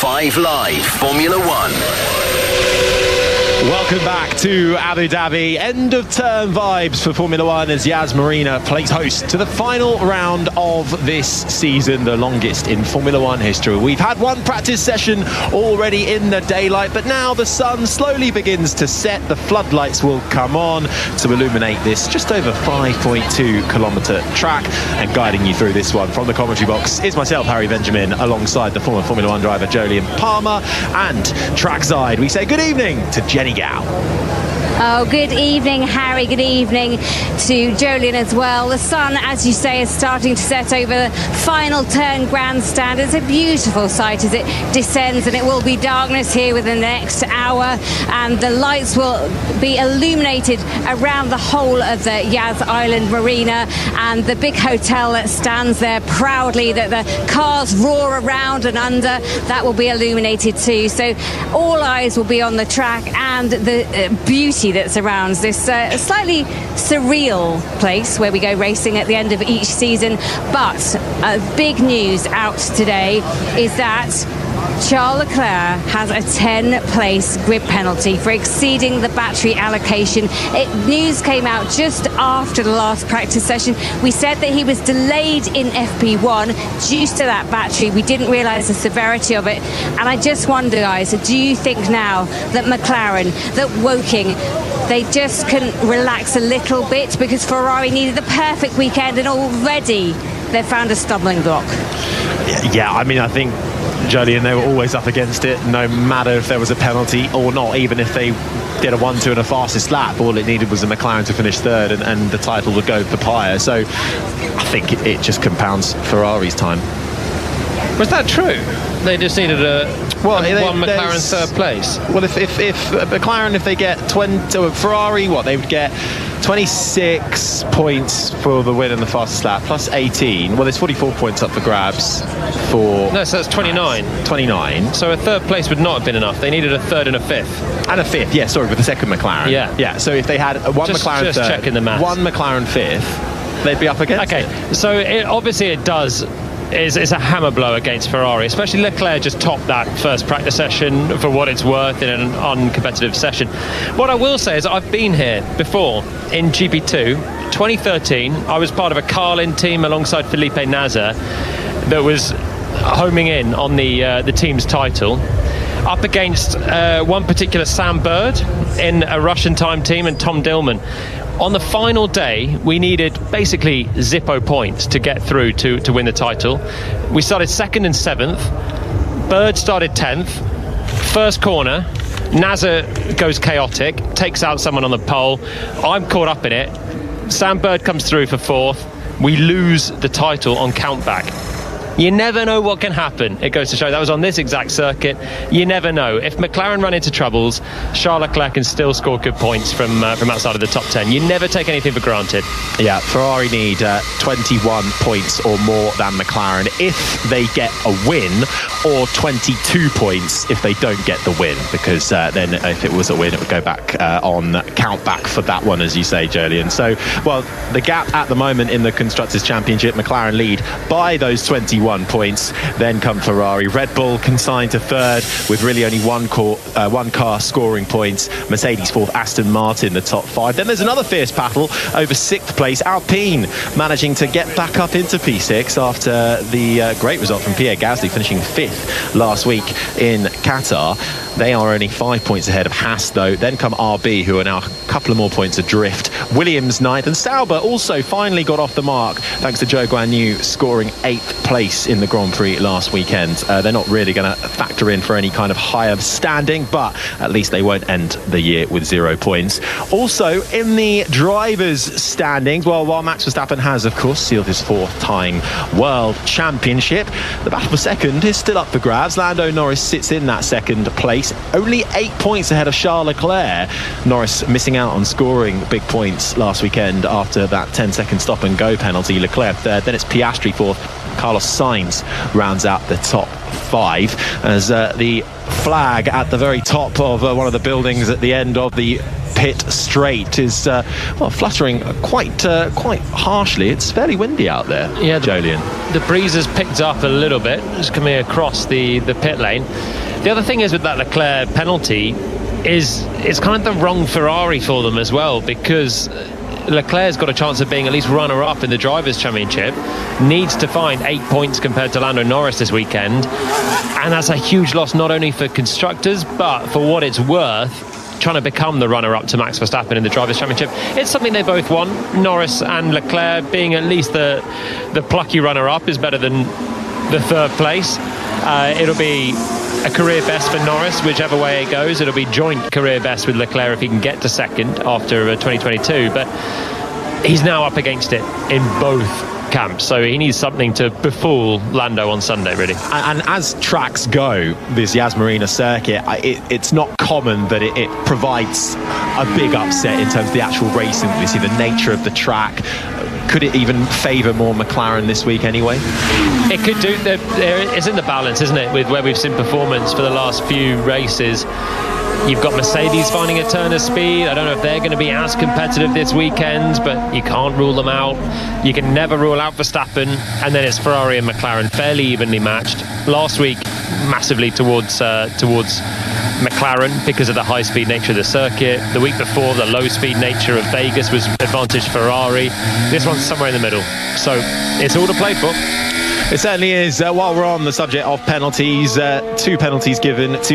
5 Live Formula One. Welcome back to Abu Dhabi. End of term vibes for Formula One as Yas Marina plays host to the final round of this season, the longest in Formula One history. We've had one practice session already in the daylight, but now the sun slowly begins to set. The floodlights will come on to illuminate this just over 5.2 kilometre track. And guiding you through this one from the commentary box is myself, Harry Benjamin, alongside the former Formula One driver Jolyon Palmer. And trackside, we say good evening to Jenny Gow. Oh, good evening, Harry. Good evening to Jolyon as well. The sun, as you say, is starting to set over the final turn grandstand. It's a beautiful sight as it descends, and it will be darkness here within the next hour, and the lights will be illuminated around the whole of the Yas Island Marina, and the big hotel that stands there proudly that the cars roar around and under, that will be illuminated too. So all eyes will be on the track and the beauty that surrounds this slightly surreal place where we go racing at the end of each season. But big news out today is that Charles Leclerc has a 10-place grid penalty for exceeding the battery allocation. News came out just after the last practice session. We said that he was delayed in FP1 due to that battery. We didn't realise the severity of it. And I just wonder, guys, do you think now that McLaren, that Woking, they just couldn't relax a little bit because Ferrari needed the perfect weekend and already they've found a stumbling block? Yeah, I mean, I think Jolyon, they were always up against it, no matter if there was a penalty or not. Even if they did a 1-2 and a fastest lap, all it needed was a McLaren to finish third, and the title would go for Pyre. So I think it just compounds Ferrari's time. Was that true? They just needed one McLaren third place. Well, if McLaren, if they get 20, Ferrari, they would get 26 points for the win in the fastest lap, plus 18. Well, there's 44 points up for grabs for... No, so that's 29. 29. So a third place would not have been enough. They needed a third and a fifth. And a fifth, yeah, sorry, with the second McLaren. Yeah. So if they had McLaren just third, checking the maths. one McLaren fifth, they'd be up against it. Okay, so obviously it does... It's a hammer blow against Ferrari, especially Leclerc just topped that first practice session for what it's worth in an uncompetitive session. What I will say is I've been here before in GP2 2013. I was part of a Carlin team alongside Felipe Nasr that was homing in on the team's title, up against one particular Sam Bird in a Russian time team and Tom Dillman. On the final day, we needed basically Zippo points to get through to win the title. We started second and seventh. Bird started 10th. First corner, Nasr goes chaotic, takes out someone on the pole. I'm caught up in it. Sam Bird comes through for fourth. We lose the title on countback. You never know what can happen. It goes to show that was on this exact circuit. You never know. If McLaren run into troubles, Charles Leclerc can still score good points from outside of the top 10. You never take anything for granted. Yeah, Ferrari need 21 points or more than McLaren if they get a win, or 22 points if they don't get the win, because then if it was a win, it would go back on count back for that one, as you say, Jolyon. So, well, the gap at the moment in the Constructors' Championship, McLaren lead by those 21 points. Then come Ferrari. Red Bull consigned to third with really only one car scoring points. Mercedes fourth, Aston Martin the top five. Then there's another fierce battle over sixth place. Alpine managing to get back up into P6 after the great result from Pierre Gasly, finishing fifth last week in Qatar. They are only 5 points ahead of Haas, though. Then come RB, who are now a couple of more points adrift. Williams ninth, and Sauber also finally got off the mark thanks to Zhou Guanyu scoring 8th place in the Grand Prix last weekend. They're not really going to factor in for any kind of higher standing, but at least they won't end the year with 0 points. Also in the drivers' standings, well, while Max Verstappen has, of course, sealed his fourth-time World Championship, the battle for second is still up for grabs. Lando Norris sits in that second place, only 8 points ahead of Charles Leclerc. Norris missing out on scoring big points last weekend after that 10-second stop-and-go penalty. Leclerc third, then it's Piastri fourth. Carlos Sainz rounds out the top five as the flag at the very top of one of the buildings at the end of the pit straight is fluttering quite harshly. It's fairly windy out there. Yeah, Jolyon. The breeze has picked up a little bit, just coming across the pit lane. The other thing is with that Leclerc penalty is it's kind of the wrong Ferrari for them as well, because Leclerc's got a chance of being at least runner-up in the Drivers' Championship, needs to find 8 points compared to Lando Norris this weekend, and that's a huge loss not only for constructors, but for what it's worth, trying to become the runner-up to Max Verstappen in the Drivers' Championship. It's something they both want. Norris and Leclerc being at least the plucky runner-up is better than the third place. It'll be a career best for Norris, whichever way it goes. It'll be joint career best with Leclerc if he can get to second after 2022. But he's now up against it in both camps, so he needs something to befool Lando on Sunday, really. And as tracks go, this Yas Marina circuit, it's not common that it provides a big upset in terms of the actual racing. We see the nature of the track. Could it even favour more McLaren this week anyway? It could do. It's in the balance, isn't it, with where we've seen performance for the last few races. You've got Mercedes finding a turn of speed. I don't know if they're going to be as competitive this weekend, but you can't rule them out. You can never rule out Verstappen. And then it's Ferrari and McLaren, fairly evenly matched. Last week, massively towards McLaren because of the high-speed nature of the circuit. The week before, the low-speed nature of Vegas was advantage Ferrari. This one's somewhere in the middle. So it's all to play for. It certainly is. While we're on the subject of penalties, 2 penalties given to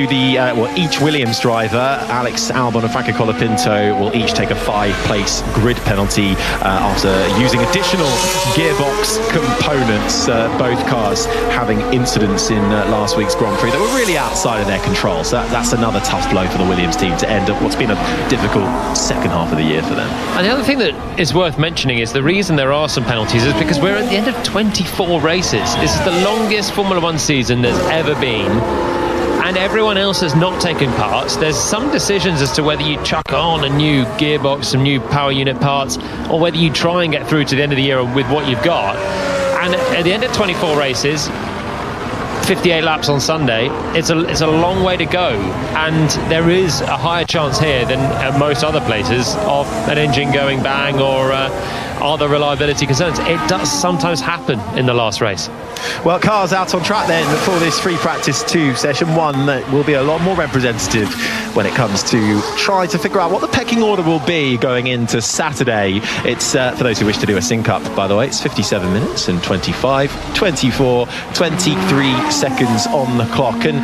each Williams driver. Alex Albon and Franco Colapinto will each take a 5-place grid penalty after using additional gearbox components. Both cars having incidents in last week's Grand Prix that were really outside of their control. So that's another tough blow for the Williams team to end up what's been a difficult second half of the year for them. And the other thing that is worth mentioning is the reason there are some penalties is because we're at the end of 24 races. This is the longest Formula One season there's ever been, and everyone else has not taken part. There's some decisions as to whether you chuck on a new gearbox, some new power unit parts, or whether you try and get through to the end of the year with what you've got. And at the end of 24 races, 58 laps on Sunday, it's a long way to go, and there is a higher chance here than at most other places of an engine going bang or other reliability concerns. It does sometimes happen in the last race. Well, cars out on track then for this free practice 2 session 1 that will be a lot more representative when it comes to trying to figure out what the pecking order will be going into Saturday. It's for those who wish to do a sync up, by the way, it's 57 minutes and 25, 24, 23 seconds on the clock. And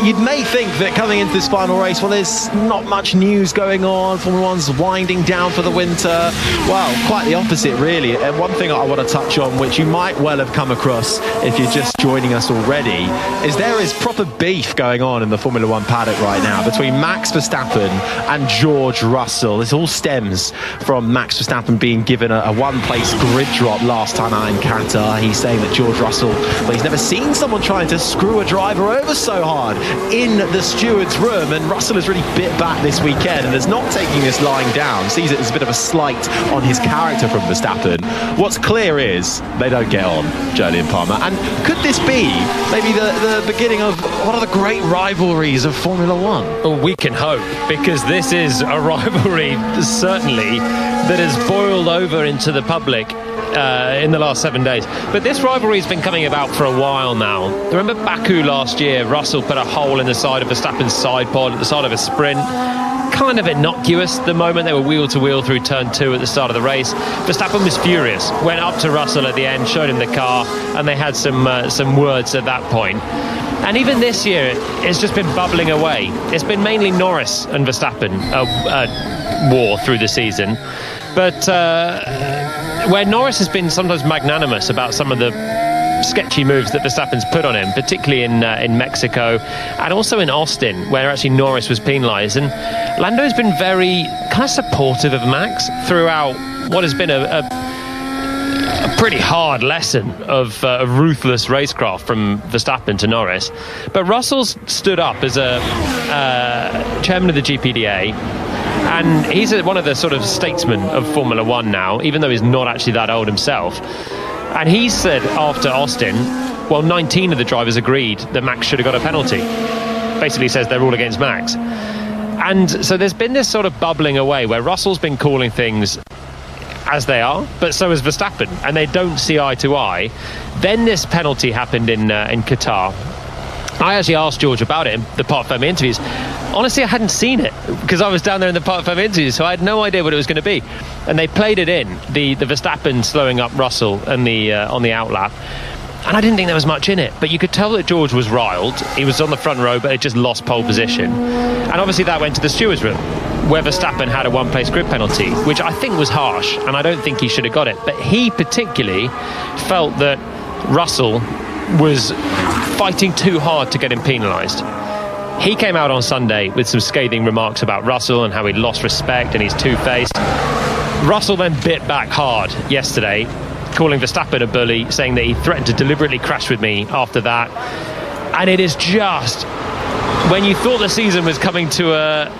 you may think that coming into this final race, well, there's not much news going on. Formula One's winding down for the winter. Well, quite the opposite, really. And one thing I want to touch on, which you might well have come across if you're just joining us already, is there is proper beef going on in the Formula One paddock right now between Max Verstappen and George Russell. This all stems from Max Verstappen being given a 1-place grid drop last time out in Qatar. He's saying that George Russell, well, he's never seen someone trying to screw a driver over so hard in the steward's room, and Russell has really bit back this weekend and is not taking this lying down, sees it as a bit of a slight on his character from Verstappen. What's clear is they don't get on, Jolyon Palmer. And could this be maybe the beginning of one of the great rivalries of Formula One? Well, we can hope, because this is a rivalry, certainly, that has boiled over into the public in the last 7 days. But this rivalry has been coming about for a while now. Remember Baku last year? Russell put a hole in the side of Verstappen's side pod at the start of a sprint. Kind of innocuous the moment they were wheel to wheel through turn 2 at the start of the race. Verstappen was furious, went up to Russell at the end, showed him the car, and they had some words at that point. And even this year, it's just been bubbling away. It's been mainly Norris and Verstappen war through the season. But where Norris has been sometimes magnanimous about some of the sketchy moves that Verstappen's put on him, particularly in Mexico and also in Austin, where actually Norris was penalised. And Lando's been very kind of supportive of Max throughout what has been a pretty hard lesson of ruthless racecraft from Verstappen to Norris. But Russell's stood up as a chairman of the GPDA, and he's one of the sort of statesmen of Formula One now, even though he's not actually that old himself. And he said after Austin, well, 19 of the drivers agreed that Max should have got a penalty. Basically says they're all against Max. And so there's been this sort of bubbling away where Russell's been calling things as they are, but so has Verstappen, and they don't see eye to eye. Then this penalty happened in Qatar. I actually asked George about it in the Parc Fermé interviews. Honestly, I hadn't seen it because I was down there in the Parc Fermé interviews, so I had no idea what it was going to be. And they played it in, the Verstappen slowing up Russell and on the outlap. And I didn't think there was much in it, but you could tell that George was riled. He was on the front row, but had just lost pole position. And obviously that went to the stewards' room, where Verstappen had a one-place grid penalty, which I think was harsh, and I don't think he should have got it. But he particularly felt that Russell was fighting too hard to get him penalised. He came out on Sunday with some scathing remarks about Russell and how he'd lost respect and he's two-faced. Russell then bit back hard yesterday, calling Verstappen a bully, saying that he threatened to deliberately crash with me after that. And it is just, when you thought the season was coming to a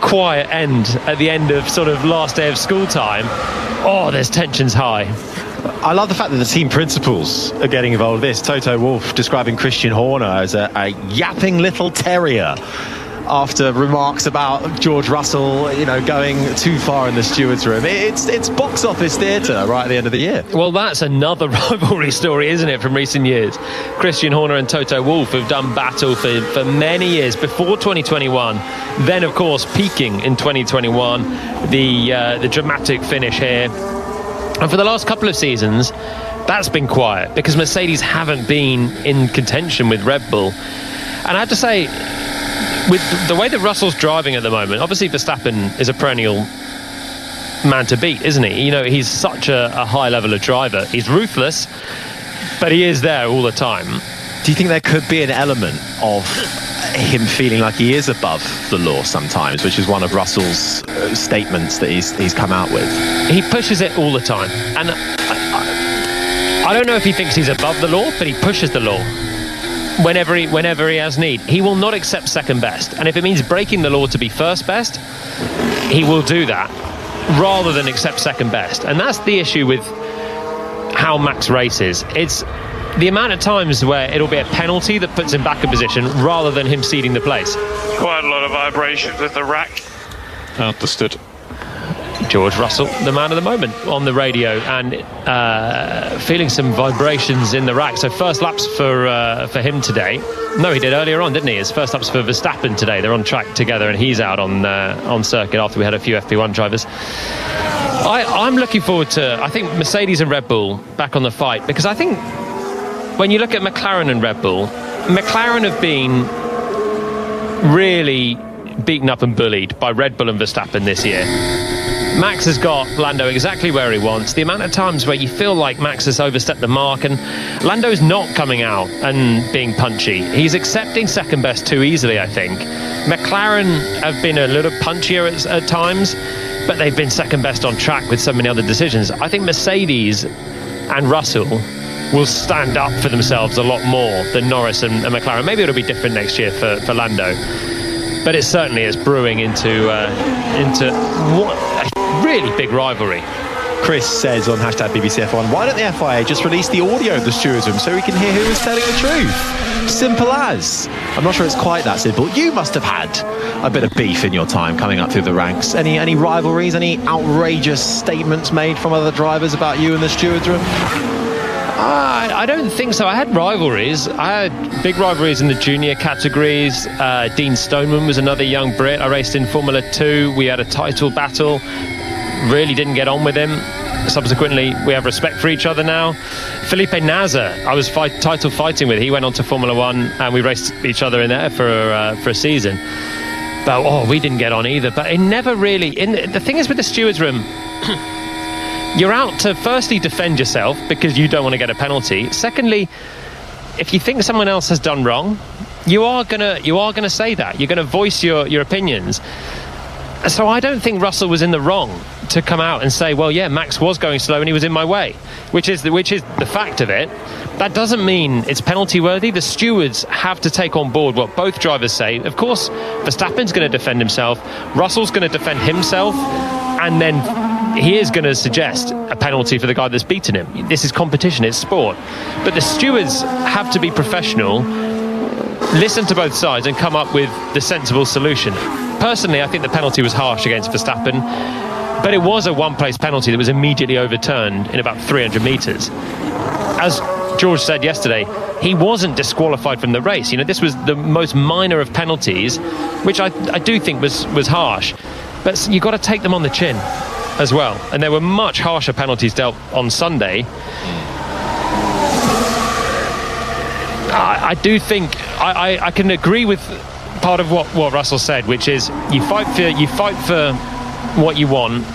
quiet end at the end of sort of last day of school time, there's tensions high. I love the fact that the team principals are getting involved in this. Toto Wolff describing Christian Horner as a yapping little terrier after remarks about George Russell, going too far in the stewards' room. It's box office theatre right at the end of the year. Well, that's another rivalry story, isn't it, from recent years? Christian Horner and Toto Wolff have done battle for many years before 2021. Then, of course, peaking in 2021, the dramatic finish here. And for the last couple of seasons, that's been quiet because Mercedes haven't been in contention with Red Bull. And I have to say, with the way that Russell's driving at the moment, obviously Verstappen is a perennial man to beat, isn't he? He's such a high level of driver. He's ruthless, but he is there all the time. Do you think there could be an element of him feeling like he is above the law sometimes, which is one of Russell's statements that he's come out with? He pushes it all the time, and I don't know if he thinks he's above the law, but he pushes the law whenever he has need. He will not accept second best, and if it means breaking the law to be first best, he will do that rather than accept second best. And that's the issue with how Max races. It's the amount of times where it'll be a penalty that puts him back in position rather than him ceding the place. Quite a lot of vibrations with the rack. Understood. George Russell, the man of the moment, on the radio and feeling some vibrations in the rack. So first laps for him today. No, he did earlier on, didn't he? His first laps for Verstappen today. They're on track together and he's out on circuit after we had a few FP1 drivers. I'm looking forward to, I think, Mercedes and Red Bull back on the fight, because I think when you look at McLaren and Red Bull, McLaren have been really beaten up and bullied by Red Bull and Verstappen this year. Max has got Lando exactly where he wants. The amount of times where you feel like Max has overstepped the mark, and Lando's not coming out and being punchy. He's accepting second best too easily, I think. McLaren have been a little punchier at times, but they've been second best on track with so many other decisions. I think Mercedes and Russell will stand up for themselves a lot more than Norris and McLaren. Maybe it'll be different next year for Lando, but it certainly is brewing into what a really big rivalry. Chris says on hashtag BBC F1, why don't the FIA just release the audio of the stewards room so we can hear who is telling the truth? Simple as. I'm not sure it's quite that simple. You must have had a bit of beef in your time coming up through the ranks. Any rivalries, any outrageous statements made from other drivers about you in the stewards room? I don't think so. I had rivalries. I had big rivalries in the junior categories. Dean Stoneman was another young Brit. I raced in Formula 2. We had a title battle. Really didn't get on with him. Subsequently, we have respect for each other now. Felipe Nasr, I was title fighting with. He went on to Formula 1 and we raced each other in there for a season. But we didn't get on either. But it never really... the thing is with the stewards room... You're out to firstly defend yourself because you don't want to get a penalty. Secondly, if you think someone else has done wrong, you are gonna say that. You're gonna voice your opinions. So I don't think Russell was in the wrong to come out and say, well, yeah, Max was going slow and he was in my way, which is the fact of it. That doesn't mean it's penalty worthy. The stewards have to take on board what both drivers say. Of course, Verstappen's going to defend himself. Russell's going to defend himself, and then he is going to suggest a penalty for the guy that's beaten him. This is competition, it's sport. But the stewards have to be professional, listen to both sides and come up with the sensible solution. personally, I think the penalty was harsh against Verstappen, but it was a one-place penalty that was immediately overturned in about 300 metres. As George said yesterday, he wasn't disqualified from the race. This was the most minor of penalties, which I do think was harsh. But you've got to take them on the chin as well. And there were much harsher penalties dealt on Sunday. I do think I can agree with part of what Russell said, which is you fight for what you want,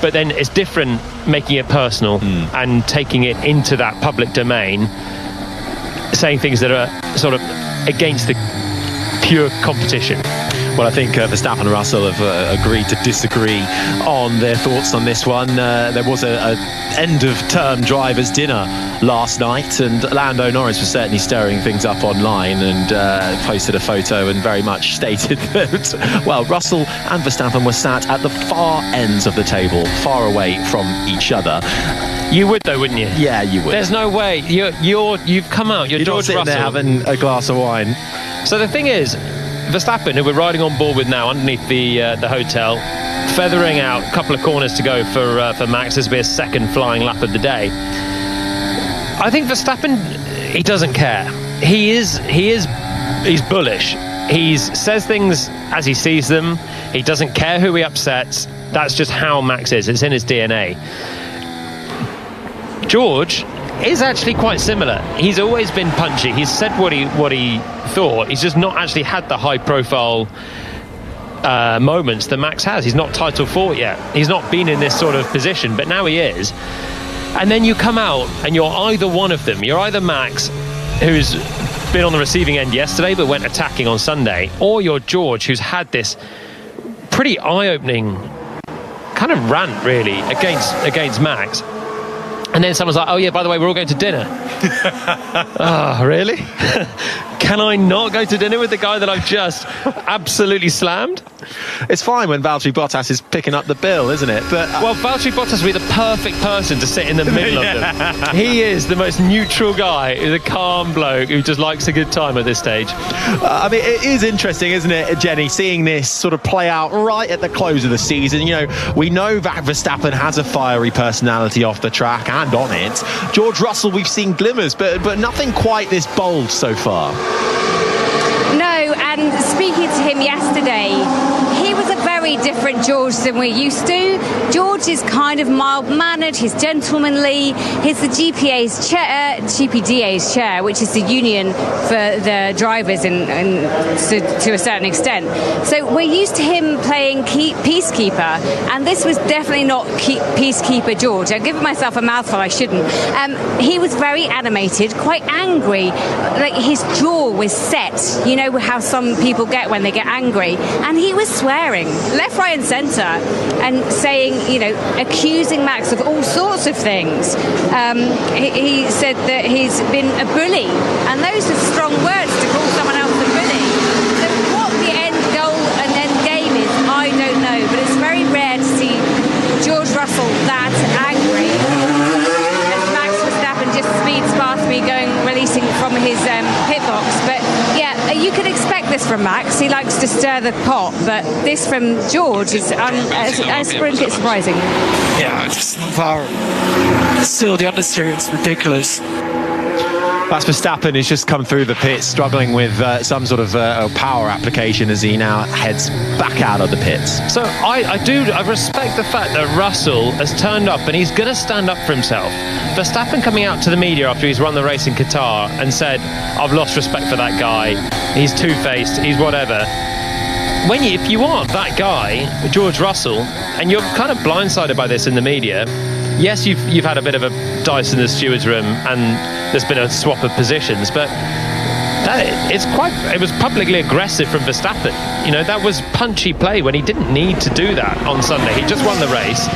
but then it's different making it personal and taking it into that public domain, saying things that are sort of against the pure competition. Well, I think Verstappen and Russell have agreed to disagree on their thoughts on this one. There was a end-of-term drivers' dinner last night, and Lando Norris was certainly stirring things up online and posted a photo and very much stated that, well, Russell and Verstappen were sat at the far ends of the table, far away from each other. You would, though, wouldn't you? Yeah, you would. There's no way. You've come out. You're George Russell. There having a glass of wine. So the thing is, Verstappen, who we're riding on board with now underneath the hotel, feathering out a couple of corners to go for Max. This will be a second flying lap of the day. I think Verstappen, he doesn't care. He's bullish. He says things as he sees them. He doesn't care who he upsets. That's just how Max is. It's in his DNA. George is actually quite similar. He's always been punchy. He's said what he thought. He's just not actually had the high profile moments that Max has. He's not title fought yet. He's not been in this sort of position, but now he is. And then you come out and you're either one of them. You're either Max, who's been on the receiving end yesterday but went attacking on Sunday, or you're George, who's had this pretty eye-opening kind of rant really against Max. And then someone's like, oh yeah, by the way, we're all going to dinner. Oh, really? Can I not go to dinner with the guy that I've just absolutely slammed? It's fine when Valtteri Bottas is picking up the bill, isn't it? But well, Valtteri Bottas would be the perfect person to sit in the middle of them. He is the most neutral guy, the calm bloke who just likes a good time at this stage. I mean, it is interesting, isn't it, Jenny, seeing this sort of play out right at the close of the season. We know that Verstappen has a fiery personality off the track and on it. George Russell, we've seen glimmers, but nothing quite this bold so far. No, and speaking to him yesterday, he was a very different George than we're used to. George is kind of mild-mannered, he's gentlemanly, he's the GPDA's chair, which is the union for the drivers to a certain extent. So we're used to him playing peacekeeper, and this was definitely not peacekeeper George. I'm giving myself a mouthful, I shouldn't. He was very animated, quite angry, like his jaw was set. You know how some people get when they get angry, and he was swearing left, right and centre and saying, accusing Max of all sorts of things. He said that he's been a bully, and those are strong words to call someone else a bully. So what the end goal and end game is, I don't know, but it's very rare to see George Russell that angry. And Max Verstappen just speeds past me releasing from his pit box. But yeah, you could expect this from Max. He likes to stir the pot, but this from George is a bit surprising. Yeah, just still the understeer is ridiculous. Max Verstappen has just come through the pits struggling with some sort of power application as he now heads back out of the pits. So I respect the fact that Russell has turned up and he's going to stand up for himself. Verstappen coming out to the media after he's run the race in Qatar and said, I've lost respect for that guy, he's two-faced, he's whatever. If you are that guy, George Russell, and you're kind of blindsided by this in the media, yes, you've had a bit of a dice in the stewards room and there's been a swap of positions, but it was publicly aggressive from Verstappen. That was punchy play when he didn't need to do that on Sunday. He just won the race.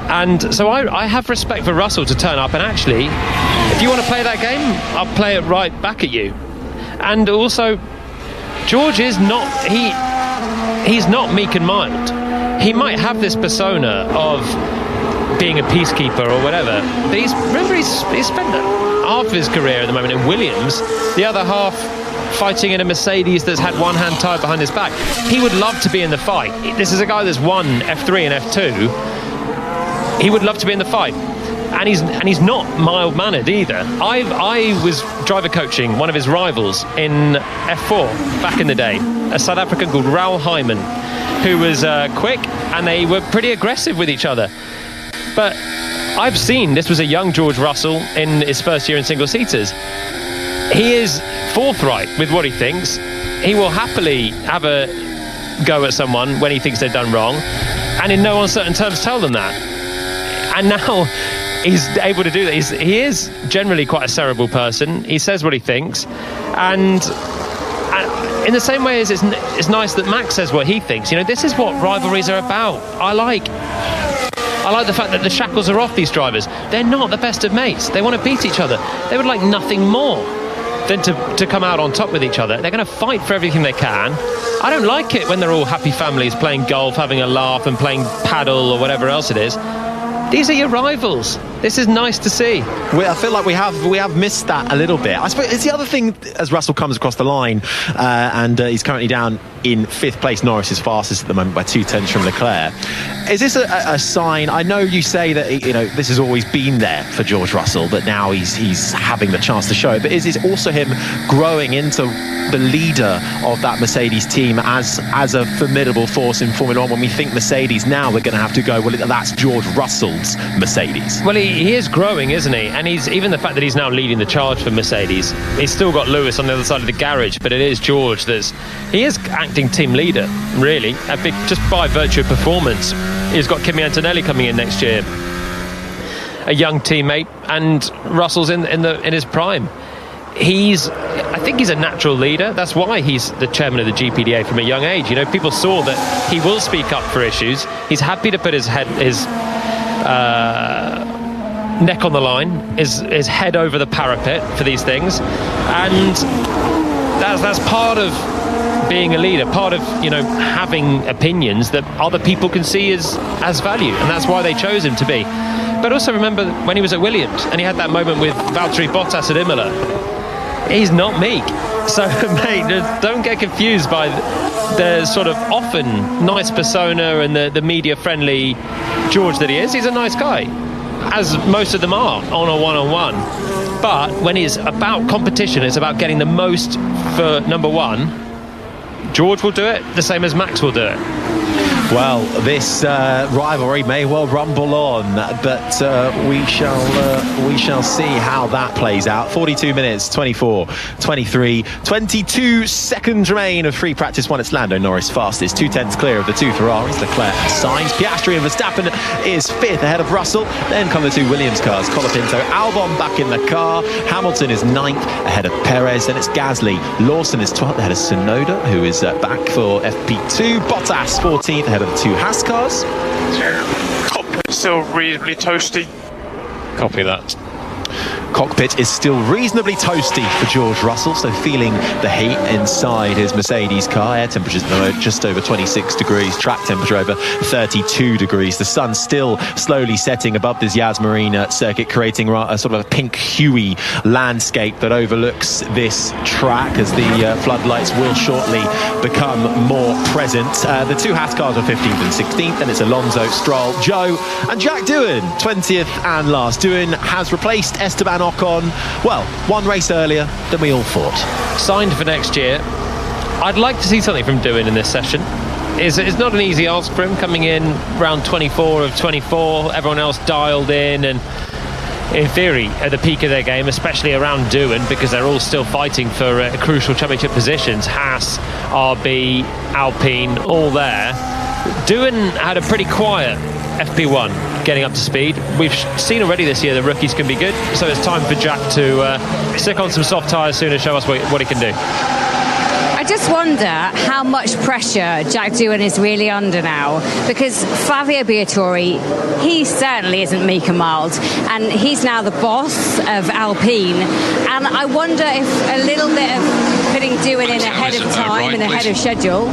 And so I have respect for Russell to turn up and actually, if you want to play that game, I'll play it right back at you. And also, George is not, he's not meek and mild. He might have this persona of being a peacekeeper or whatever, but he's spent half of his career at the moment in Williams, the other half fighting in a Mercedes that's had one hand tied behind his back. He would love to be in the fight. This is a guy that's won F3 and F2. He would love to be in the fight. And he's not mild-mannered either. I was driver coaching one of his rivals in F4 back in the day, a South African called Raoul Hyman, who was quick, and they were pretty aggressive with each other. But I've seen, this was a young George Russell in his first year in single-seaters. He is forthright with what he thinks. He will happily have a go at someone when he thinks they've done wrong, and in no uncertain terms tell them that. And now he's able to do that. He is generally quite a cerebral person. He says what he thinks, and in the same way as it's nice that Max says what he thinks. You know, this is what rivalries are about. I like the fact that the shackles are off these drivers. They're not the best of mates. They want to beat each other. They would like nothing more than to come out on top with each other. They're going to fight for everything they can. I don't like it when they're all happy families playing golf, having a laugh and playing paddle or whatever else it is. These are your rivals. This is nice to see. I feel like we have missed that a little bit. I suppose it's the other thing as Russell comes across the line, and he's currently down in 5th place. Norris is fastest at the moment by 2/10 from Leclerc. Is this a sign? I know you say that this has always been there for George Russell, but now he's having the chance to show it. But is it also him growing into the leader of that Mercedes team as a formidable force in Formula 1? When we think Mercedes now, we're going to have to go, well, that's George Russell's Mercedes. Well, he is growing, isn't he? And even the fact that he's now leading the charge for Mercedes. He's still got Lewis on the other side of the garage, but it is George he is acting team leader, really, just by virtue of performance. He's got Kimi Antonelli coming in next year, a young teammate, and Russell's in his prime. I think he's a natural leader. That's why he's the chairman of the GPDA from a young age. People saw that he will speak up for issues. He's happy to put his neck on the line, his head over the parapet for these things, and that's part of being a leader, part of having opinions that other people can see as value, and that's why they chose him to be. But also remember when he was at Williams and he had that moment with Valtteri Bottas at Imola. He's not meek, so mate, don't get confused by the sort of often nice persona and the media friendly George that he is. He's a nice guy, as most of them are on a one-on-one, but when it's about competition, it's about getting the most for number one. George will do it the same as Max will do it. Well, this rivalry may well rumble on, but we shall see how that plays out. 42 minutes, 24, 23, 22 seconds remain of free practice one. It's Lando Norris fastest, 2/10 clear of the two Ferraris. Leclerc and Sainz. Piastri and Verstappen is 5th ahead of Russell. Then come the two Williams cars, Colapinto, Albon back in the car. Hamilton is 9th ahead of Perez. Then it's Gasly. Lawson is 12th ahead of Tsunoda, who is back for FP2. Bottas 14th ahead of the two Haas cars. Still reasonably toasty. Copy that. Cockpit is still reasonably toasty for George Russell, so feeling the heat inside his Mercedes car. Air temperature's just over 26 degrees, track temperature over 32 degrees. The sun still slowly setting above this Yas Marina circuit, creating a sort of a pink huey landscape that overlooks this track as the floodlights will shortly become more present. The two Haas cars are 15th and 16th, and it's Alonso, Stroll, Joe and Jack Doohan 20th and last. Doohan has replaced Esteban Ocon, well, one race earlier than we all thought. Signed for next year. I'd like to see something from Doohan in this session. It's not an easy ask for him, coming in round 24 of 24, everyone else dialed in and in theory at the peak of their game, especially around Doohan, because they're all still fighting for crucial championship positions. Haas, RB, Alpine, all there. Doohan had a pretty quiet FP1 getting up to speed. We've seen already this year the rookies can be good, so it's time for Jack to stick on some soft tyres soon and show us what he can do. I just wonder how much pressure Jack Doohan is really under now, because Flavio Briatore, he certainly isn't meek and mild, and he's now the boss of Alpine, and I wonder if a little bit of putting Doohan in ahead of time and ahead of schedule.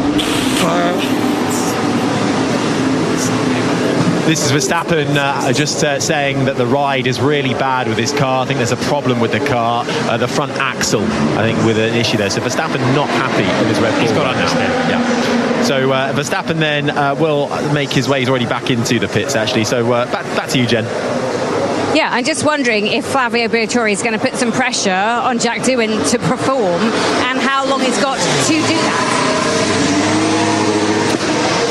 This is Verstappen just saying that the ride is really bad with his car. I think there's a problem with the car, the front axle, I think, with an issue there. So Verstappen not happy in his Red Bull. He's got to understand. Yeah. So Verstappen then will make his way. He's already back into the pits, actually. So back to you, Jen. Yeah, I'm just wondering if Flavio Briatore is going to put some pressure on Jack Doohan to perform, and how long he's got to do that.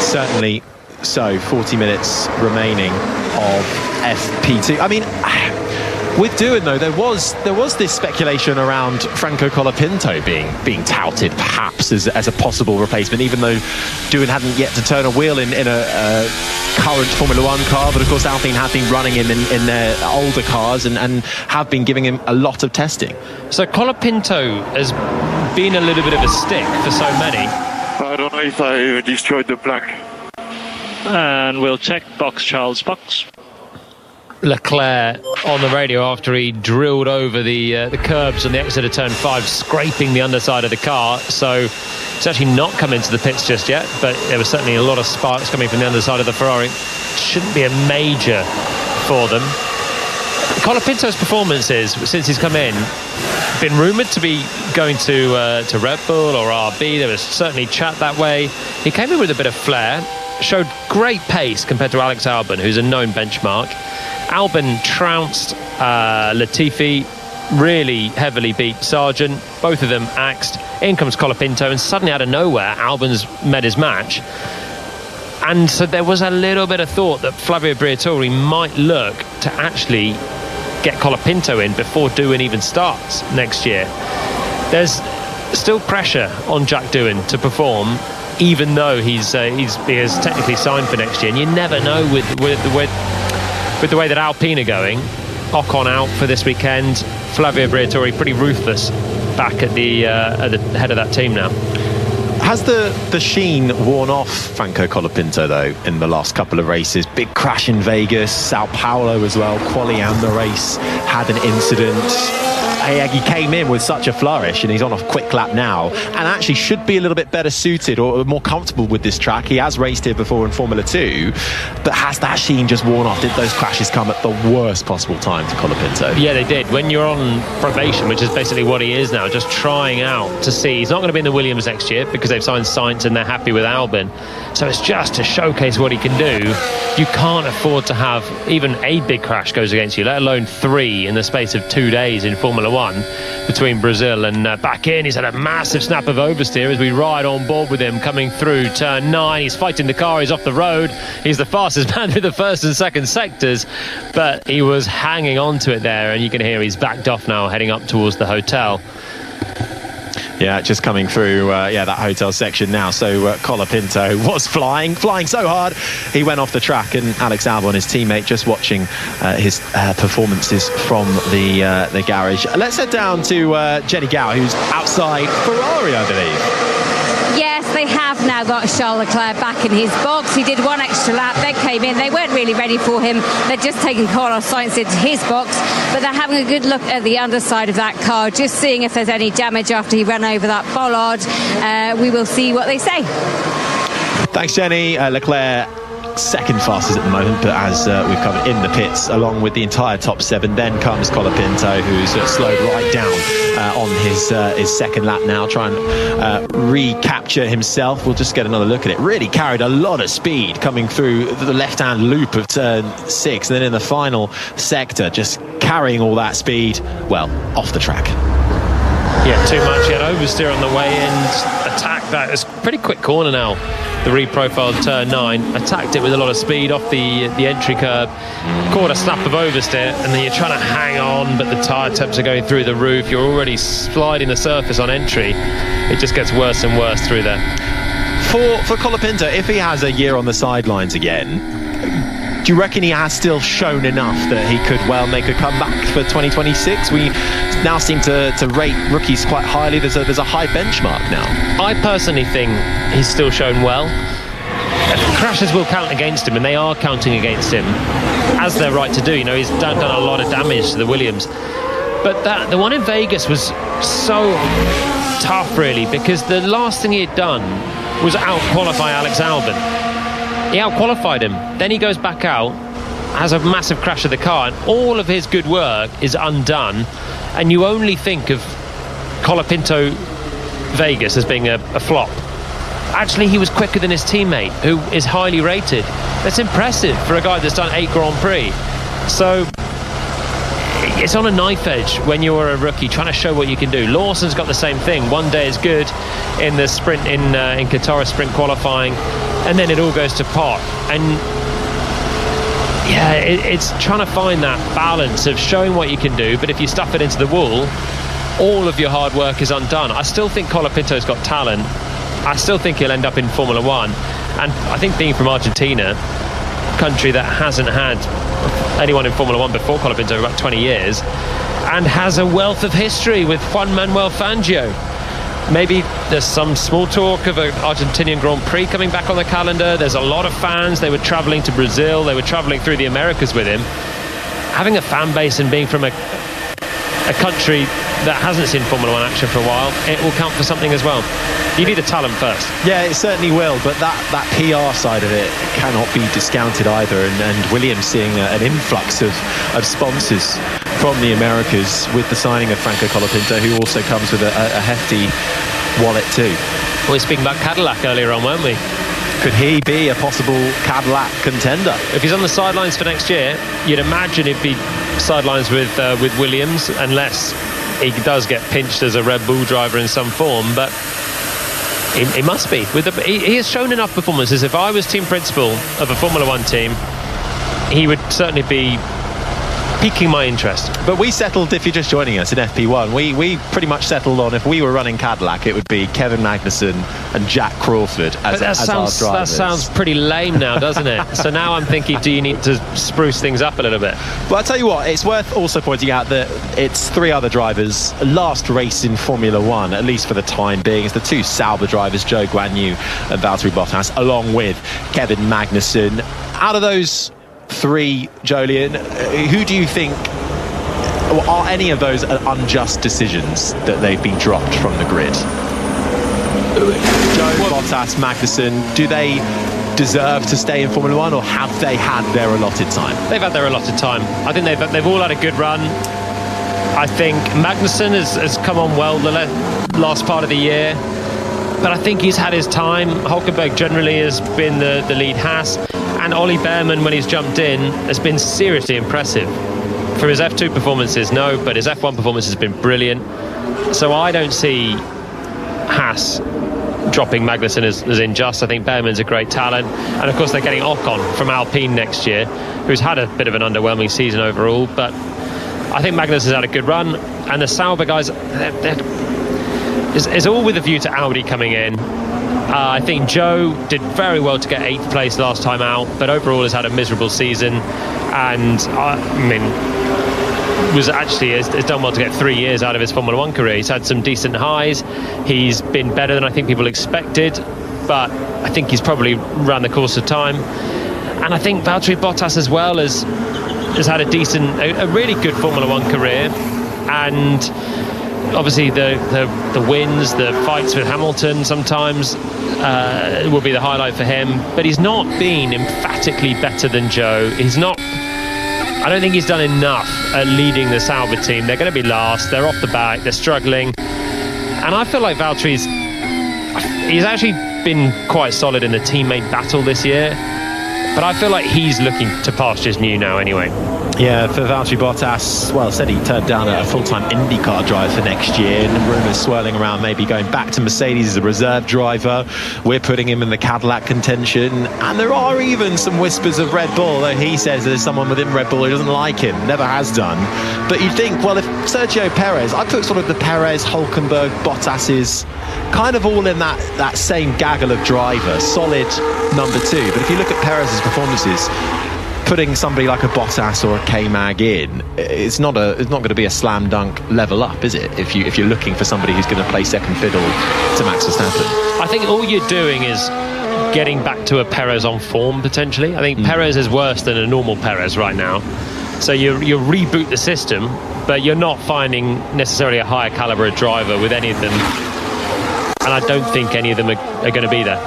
Certainly. So 40 minutes remaining of FP2. I mean, with Doohan though, there was this speculation around Franco Colapinto being touted perhaps as a possible replacement, even though Doohan hadn't yet to turn a wheel in a current Formula One car. But of course Alpine have been running him in their older cars and have been giving him a lot of testing. So Colapinto has been a little bit of a stick for so many. I don't know if I destroyed the plaque. And we'll check box, Charles, box. Leclerc on the radio after he drilled over the curbs on the exit of turn 5, scraping the underside of the car. So it's actually not come into the pits just yet, but there was certainly a lot of sparks coming from the underside of the Ferrari. Shouldn't be a major for them. Colapinto's performances since he's come in been rumoured to be going to Red Bull or RB. There was certainly chat that way. He came in with a bit of flair, showed great pace compared to Alex Albon, who's a known benchmark. Albon trounced Latifi, really heavily beat Sargent. Both of them axed. In comes Colapinto, and suddenly out of nowhere, Albon's met his match. And so there was a little bit of thought that Flavio Briatore might look to actually get Colapinto in before Doohan even starts next year. There's still pressure on Jack Doohan to perform, even though he is technically signed for next year. And you never know with the way that Alpine are going. Ocon out for this weekend. Flavio Briatore pretty ruthless back at the head of that team now. Has the sheen worn off Franco Colapinto though in the last couple of races? Big crash in Vegas, Sao Paulo as well, quali and the race had an incident. He came in with such a flourish and he's on a quick lap now and actually should be a little bit better suited or more comfortable with this track. He has raced here before in Formula 2, but has that sheen just worn off? Did those crashes come at the worst possible time for Colapinto? Yeah, they did. When you're on probation, which is basically what he is now, just trying out to see. He's not going to be in the Williams next year because they've signed Sainz and they're happy with Albon. So it's just to showcase what he can do. You can't afford to have even a big crash goes against you, let alone 3 in the space of 2 days in Formula 1 between Brazil and back in. He's had a massive snap of oversteer as we ride on board with him coming through turn 9. He's fighting the car, he's off the road. He's the fastest man through the first and second sectors, but he was hanging on to it there, and you can hear he's backed off now heading up towards the hotel. Yeah, just coming through that hotel section now. So Colapinto was flying so hard he went off the track, and Alex Albon, his teammate, just watching his performances from the garage. Let's head down to Jenny Gow, who's outside Ferrari, I believe. Yes, they have now got Charles Leclerc back in his box. He did one extra lap, they came in, they weren't really ready for him. They'd just taken Carlos Sainz into his box, but they're having a good look at the underside of that car, just seeing if there's any damage after he ran over that bollard. We will see what they say. Thanks, Jenny. Leclerc second fastest at the moment, but as we've covered in the pits along with the entire top 7, then comes Colapinto, who's slowed right down on his second lap now, trying to recapture himself. We'll just get another look at it. Really carried a lot of speed coming through the left-hand loop of turn 6, and then in the final sector just carrying all that speed, well, off the track. Yeah, too much. He had oversteer on the way in, attacked that. It's a pretty quick corner now, the reprofiled turn 9. Attacked it with a lot of speed off the entry curb, caught a snap of oversteer, and then you're trying to hang on, but the tyre temps are going through the roof. You're already sliding the surface on entry. It just gets worse and worse through there. For Colapinto, if he has a year on the sidelines again, do you reckon he has still shown enough that he could well make a comeback for 2026? We now seem to rate rookies quite highly. There's a high benchmark now. I personally think he's still shown well. Crashes will count against him, and they are counting against him, as they're right to do. You know, he's done a lot of damage to the Williams. But the one in Vegas was so tough, really, because the last thing he had done was out-qualify Alex Albon. He out-qualified him. Then he goes back out, has a massive crash of the car, and all of his good work is undone. And you only think of Colapinto Vegas as being a flop. Actually, he was quicker than his teammate, who is highly rated. That's impressive for a guy that's done 8 Grand Prix. So it's on a knife edge when you're a rookie trying to show what you can do. Lawson's got the same thing. One day is good in the sprint in Qatar sprint qualifying, and then it all goes to pot. And yeah, it's trying to find that balance of showing what you can do, but if you stuff it into the wall, all of your hard work is undone. I still think Colapinto's got talent. I still think he'll end up in Formula One. And I think being from Argentina, country that hasn't had anyone in Formula One before Colapinto about 20 years, and has a wealth of history with Juan Manuel Fangio. Maybe there's some small talk of an Argentinian Grand Prix coming back on the calendar. There's a lot of fans. They were travelling to Brazil. They were travelling through the Americas with him. Having a fan base and being from a country that hasn't seen Formula One action for a while, it will count for something as well. You need the talent first. Yeah, it certainly will, but that PR side of it cannot be discounted either. And Williams seeing an influx of sponsors from the Americas with the signing of Franco Colapinto, who also comes with a hefty wallet too. We were speaking about Cadillac earlier on, weren't we? Could he be a possible Cadillac contender? If he's on the sidelines for next year, you'd imagine he'd be sidelines with Williams, unless he does get pinched as a Red Bull driver in some form. But he must be. He has shown enough performances. If I was team principal of a Formula One team, he would certainly be piquing my interest. But we settled, if you're just joining us in FP1, we pretty much settled on, if we were running Cadillac, it would be Kevin Magnussen and Jack Crawford as our drivers. That sounds pretty lame now, doesn't it? So now I'm thinking, do you need to spruce things up a little bit? Well, I'll tell you what, it's worth also pointing out that it's 3 other drivers' last race in Formula One, at least for the time being. It's the 2 Sauber drivers, Zhou Guanyu and Valtteri Bottas, along with Kevin Magnussen. Out of those 3, Jolien, who do you think, are any of those unjust decisions that they've been dropped from the grid? Zhou, Bottas, Magnussen, do they deserve to stay in Formula One, or have they had their allotted time? They've had their allotted time. I think they've all had a good run. I think Magnussen has come on well the last part of the year, but I think he's had his time. Hülkenberg generally has been the lead Haas. And Ollie Behrman, when he's jumped in, has been seriously impressive. For his F2 performances, no, but his F1 performance has been brilliant. So I don't see Haas dropping Magnussen as unjust. I think Behrman's a great talent. And of course they're getting Ocon from Alpine next year, who's had a bit of an underwhelming season overall. But I think Magnussen's had a good run. And the Sauber guys, it's all with a view to Audi coming in. I think Zhou did very well to get 8th place last time out, but overall has had a miserable season, and has done well to get 3 years out of his Formula One career. He's had some decent highs. He's been better than I think people expected, but I think he's probably run the course of time. And I think Valtteri Bottas as well has had a really good Formula One career, and obviously the wins, the fights with Hamilton sometimes will be the highlight for him, but he's not been emphatically better than Zhou. I don't think he's done enough at leading the Sauber team. They're going to be last, they're off the back, they're struggling, and I feel like Valtteri's actually been quite solid in the teammate battle this year, but I feel like he's looking to pastures new now anyway. Yeah, for Valtteri Bottas, well, said he turned down a full-time IndyCar drive for next year, and rumours swirling around maybe going back to Mercedes as a reserve driver. We're putting him in the Cadillac contention, and there are even some whispers of Red Bull, though he says there's someone within Red Bull who doesn't like him, never has done. But you'd think, well, if Sergio Perez, I put sort of the Perez, Hülkenberg, Bottas's kind of all in that same gaggle of driver, solid number 2. But if you look at Perez's performances, putting somebody like a Bottas or a K-Mag in, it's not going to be a slam dunk level up, is it? If you're looking for somebody who's going to play second fiddle to Max Verstappen. I think all you're doing is getting back to a Perez on form potentially. I think Perez is worse than a normal Perez right now. So you reboot the system, but you're not finding necessarily a higher caliber of driver with any of them. And I don't think any of them are going to be there.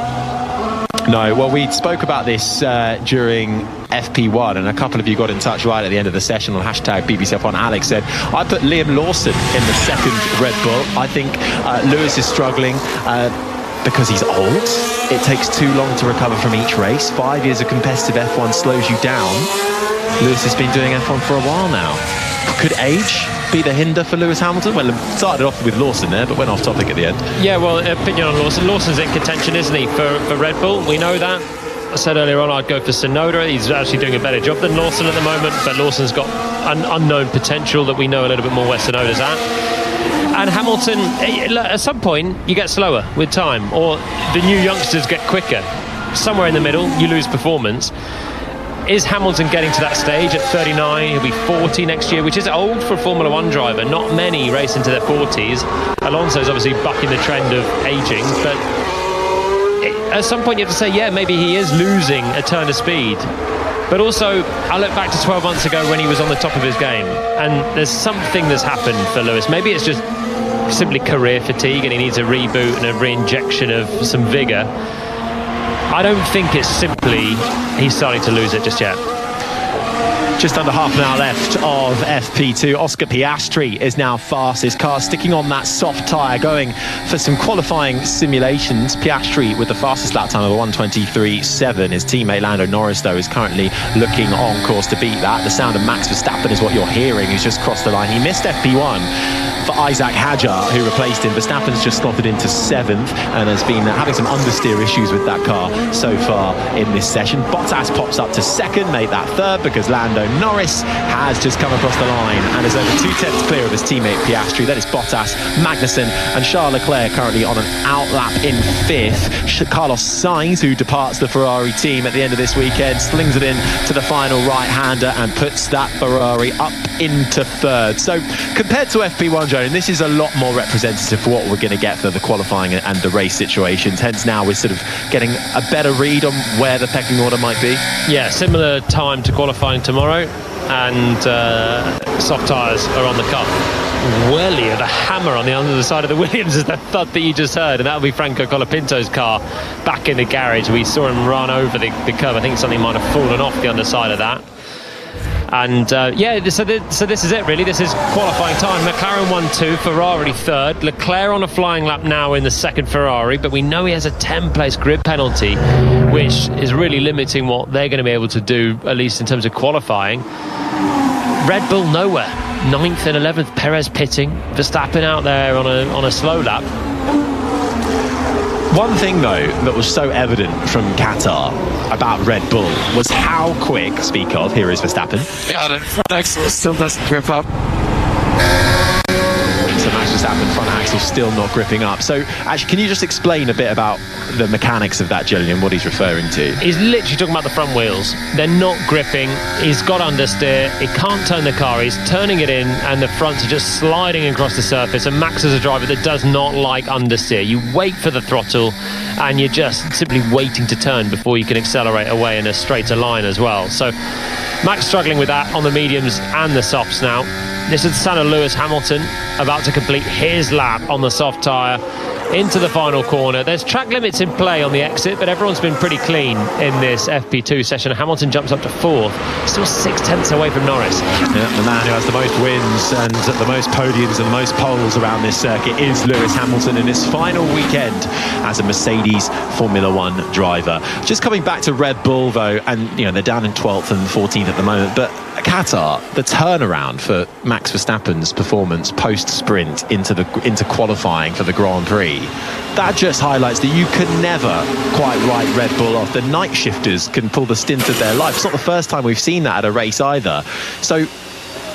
No, well, we spoke about this during FP1, and a couple of you got in touch right at the end of the session on hashtag BBCF1. Alex said, I put Liam Lawson in the second Red Bull. I think Lewis is struggling because he's old. It takes too long to recover from each race. 5 years of competitive F1 slows you down. Lewis has been doing F1 for a while now. Could age be the hinder for Lewis Hamilton? Well, started off with Lawson there, but went off topic at the end. Yeah, well, opinion on Lawson. Lawson's in contention, isn't he, for Red Bull? We know that. I said earlier on I'd go for Tsunoda. He's actually doing a better job than Lawson at the moment, but Lawson's got an unknown potential that we know a little bit more where Tsunoda's at. And Hamilton, at some point, you get slower with time, or the new youngsters get quicker. Somewhere in the middle, you lose performance. Is Hamilton getting to that stage at 39? He'll be 40 next year, which is old for a Formula One driver. Not many race into their 40s. Alonso's obviously bucking the trend of ageing, but at some point you have to say, yeah, maybe he is losing a turn of speed. But also, I look back to 12 months ago when he was on the top of his game, and there's something that's happened for Lewis. Maybe it's just simply career fatigue and he needs a reboot and a re-injection of some vigour. I don't think it's simply he's starting to lose it just yet. Just under half an hour left of FP2. Oscar Piastri is now fastest. Car sticking on that soft tyre, going for some qualifying simulations. Piastri with the fastest lap time of 1:23.7. His teammate Lando Norris, though, is currently looking on course to beat that. The sound of Max Verstappen is what you're hearing, who's just crossed the line. He missed FP1 for Isaac Hadjar, who replaced him. Verstappen's just slotted into 7th and has been having some understeer issues with that car so far in this session. Bottas pops up to 2nd, made that 3rd because Lando Norris has just come across the line and is over 2/10 clear of his teammate Piastri. That is Bottas, Magnussen and Charles Leclerc currently on an outlap in 5th. Carlos Sainz, who departs the Ferrari team at the end of this weekend, slings it in to the final right-hander and puts that Ferrari up into 3rd. So compared to FP1, Joan, this is a lot more representative for what we're going to get for the qualifying and the race situations. Hence now we're sort of getting a better read on where the pecking order might be. Yeah, similar time to qualifying tomorrow, and soft tyres are on the cut. Welly, the hammer on the other side of the Williams is the thud that you just heard, and that'll be Franco Colapinto's car back in the garage. We saw him run over the curve. I think something might have fallen off the underside of that. And so this is it really. This is qualifying time. McLaren 1-2, Ferrari 3rd. Leclerc on a flying lap now in the 2nd Ferrari, but we know he has a 10-place grid penalty, which is really limiting what they're going to be able to do, at least in terms of qualifying. Red Bull nowhere. 9th and 11th, Perez pitting. Verstappen out there on a slow lap. One thing, though, that was so evident from Qatar about Red Bull was how quick, speak of, here is Verstappen. Yeah, the front axle still doesn't grip up. So Max Verstappen front axle still not gripping up. So actually, can you just explain a bit about the mechanics of that, Gillian, what he's referring to? He's literally talking about the front wheels. They're not gripping. He's got understeer. He can't turn the car. He's turning it in, and the fronts are just sliding across the surface. And Max is a driver that does not like understeer. You wait for the throttle, and you're just simply waiting to turn before you can accelerate away in a straighter line as well. So Max struggling with that on the mediums and the softs now. This is the son of Lewis Hamilton about to complete his lap on the soft tyre into the final corner. There's track limits in play on the exit, but everyone's been pretty clean in this FP2 session. Hamilton jumps up to 4th, still 6/10 away from Norris. Yeah, the man who has the most wins and the most podiums and the most poles around this circuit is Lewis Hamilton in his final weekend as a Mercedes Formula One driver. Just coming back to Red Bull, though, and they're down in 12th and 14th at the moment, but Qatar, the turnaround for Max Verstappen's performance post-sprint into qualifying for the Grand Prix, that just highlights that you can never quite write Red Bull off. The night shifters can pull the stint of their life. It's not the first time we've seen that at a race either.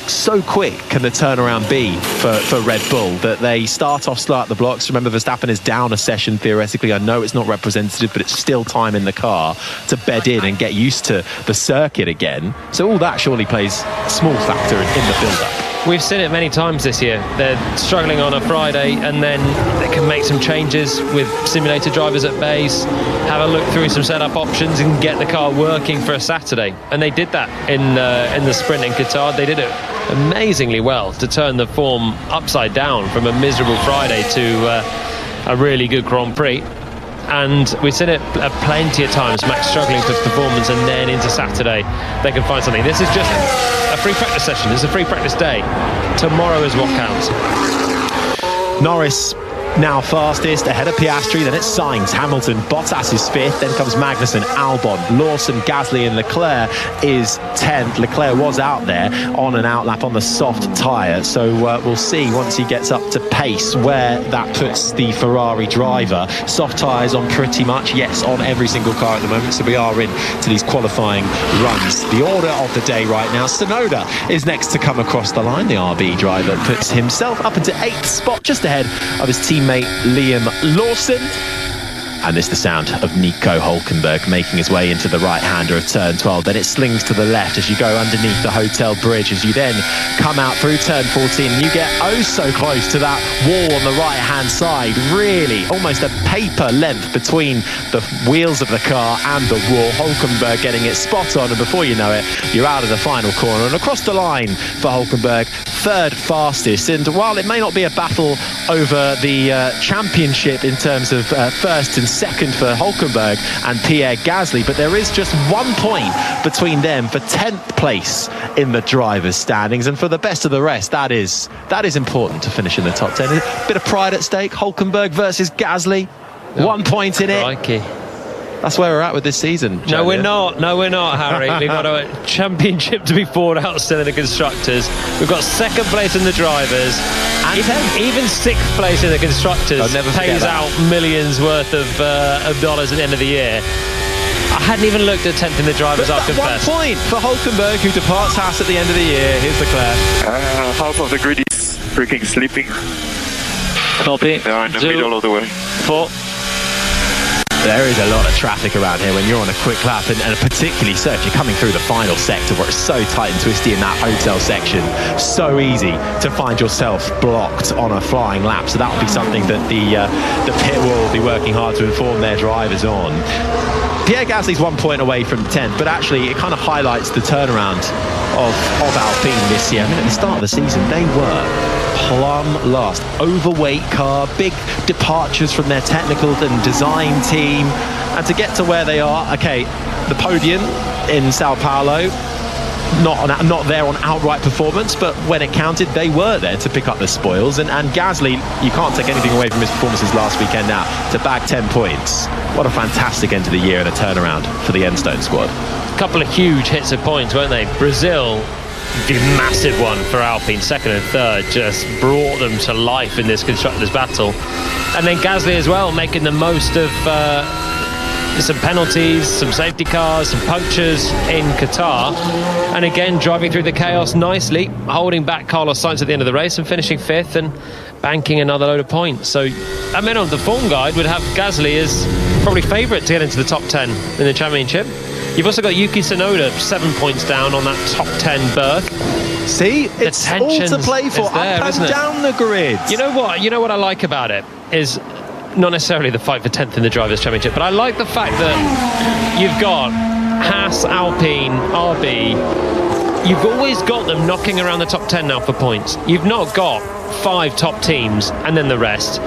So quick can the turnaround be for Red Bull that they start off slow at the blocks. Remember, Verstappen is down a session theoretically. I know it's not representative, but it's still time in the car to bed in and get used to the circuit again. So all that surely plays a small factor in the build-up. We've seen it many times this year. They're struggling on a Friday, and then they can make some changes with simulator drivers at base, have a look through some setup options and get the car working for a Saturday. And they did that in the sprint in Qatar. They did it amazingly well to turn the form upside down from a miserable Friday to a really good Grand Prix. and we've seen it plenty of times. Max struggling for performance, and then into Saturday they can find something. This is just a free practice session. It's a free practice day. Tomorrow is what counts. Norris now fastest, ahead of Piastri, then it's Sainz, Hamilton, Bottas is 5th, then comes Magnussen, Albon, Lawson, Gasly and Leclerc is 10th. Leclerc was out there on an outlap on the soft tyre, so we'll see once he gets up to pace where that puts the Ferrari driver. Soft tyres on pretty much, yes, on every single car at the moment, so we are into these qualifying runs. The order of the day right now, Tsunoda is next to come across the line. The RB driver puts himself up into 8th spot, just ahead of his teammate Liam Lawson. And it's the sound of Nico Hülkenberg making his way into the right-hander of turn 12. Then it slings to the left as you go underneath the hotel bridge. As you then come out through turn 14, you get oh so close to that wall on the right-hand side. Really, almost a paper length between the wheels of the car and the wall. Hülkenberg getting it spot on, and before you know it, you're out of the final corner and across the line for Hülkenberg, 3rd fastest. And while it may not be a battle over the championship in terms of first and second for Hülkenberg and Pierre Gasly, but there is just 1 point between them for 10th place in the drivers' standings, and for the best of the rest, that is important to finish in the top 10. A bit of pride at stake. Hülkenberg versus Gasly, 1 point in it. Crikey. That's where we're at with this season. No, we're not, Harry. We've got a championship to be fought out still in the constructors. We've got 2nd place in the drivers. And even 6th place in the constructors pays out millions worth of dollars at the end of the year. I hadn't even looked at 10th in the drivers, I'll confess. 1 point for Hülkenberg, who departs Haas at the end of the year. Here's Leclerc. Half of the grid is freaking sleeping. Copy. They are in the middle of the way. 4. There is a lot of traffic around here when you're on a quick lap, and particularly so if you're coming through the final sector where it's so tight and twisty in that hotel section. So easy to find yourself blocked on a flying lap. So that will be something that the pit will be working hard to inform their drivers on. Pierre Gasly's 1 point away from 10th, but actually it kind of highlights the turnaround of Alpine this year. I mean, at the start of the season, they were plumb last. Overweight car, big departures from their technical and design team, and to get to where they are, okay, the podium in Sao Paulo, not there on outright performance, but when it counted, they were there to pick up the spoils. And Gasly, you can't take anything away from his performances last weekend now, to bag 10 points. What a fantastic end to the year and a turnaround for the Enstone squad. A couple of huge hits of points, weren't they? Brazil, the massive one for Alpine, 2nd and 3rd, just brought them to life in this constructors battle. And then Gasly as well, making the most of some penalties, some safety cars, some punctures in Qatar, and again driving through the chaos nicely, holding back Carlos Sainz at the end of the race and finishing 5th and banking another load of points. So I mean, on the form guide would have Gasly as probably favourite to get into the top 10 in the championship. You've also got Yuki Tsunoda 7 points down on that top 10 berth. See, it's all to play for, there, up and down the grid. You know what I like about it is not necessarily the fight for 10th in the Drivers' Championship, but I like the fact that you've got Haas, Alpine, RB. You've always got them knocking around the top 10 now for points. You've not got 5 top teams and then the rest.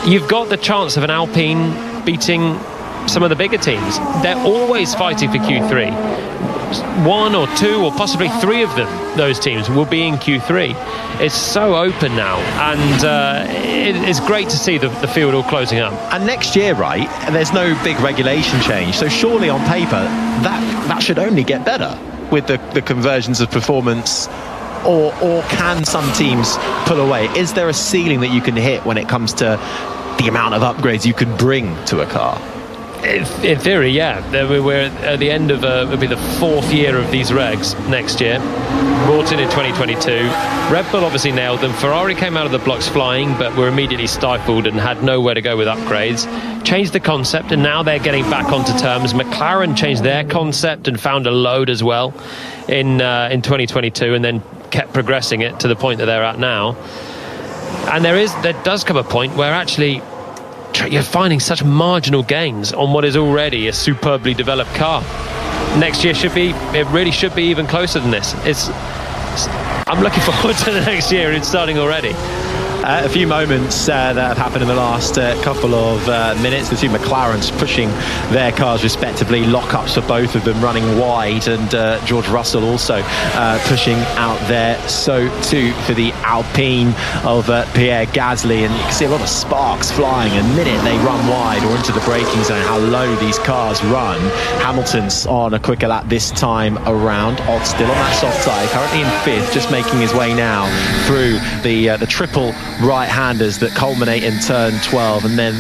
You've got the chance of an Alpine beating some of the bigger teams. They're always fighting for Q3. 1 or 2 or possibly 3 of them, those teams, will be in Q3. It's so open now, and it's great to see the field all closing up. And next year, right, there's no big regulation change, so surely on paper that should only get better with the conversions of performance. Or can some teams pull away? Is there a ceiling that you can hit when it comes to the amount of upgrades you can bring to a car? In theory, yeah. We're at the end of it'll be the 4th year of these regs next year. Brought in 2022. Red Bull obviously nailed them. Ferrari came out of the blocks flying, but were immediately stifled and had nowhere to go with upgrades. Changed the concept, and now they're getting back onto terms. McLaren changed their concept and found a load as well in 2022, and then kept progressing it to the point that they're at now. And there does come a point where actually you're finding such marginal gains on what is already a superbly developed car. Next year it really should be even closer than this. I'm looking forward to the next year. It's starting already. A few moments that have happened in the last couple of minutes. The two McLarens pushing their cars respectively. Lockups for both of them running wide, and George Russell also pushing out there. So too for the Alpine of Pierre Gasly, and you can see a lot of sparks flying the minute they run wide or into the braking zone. How low these cars run. Hamilton's on a quicker lap this time around. Ott still on that soft tyre, currently in 5th, just making his way now through the triple right-handers that culminate in turn 12, and then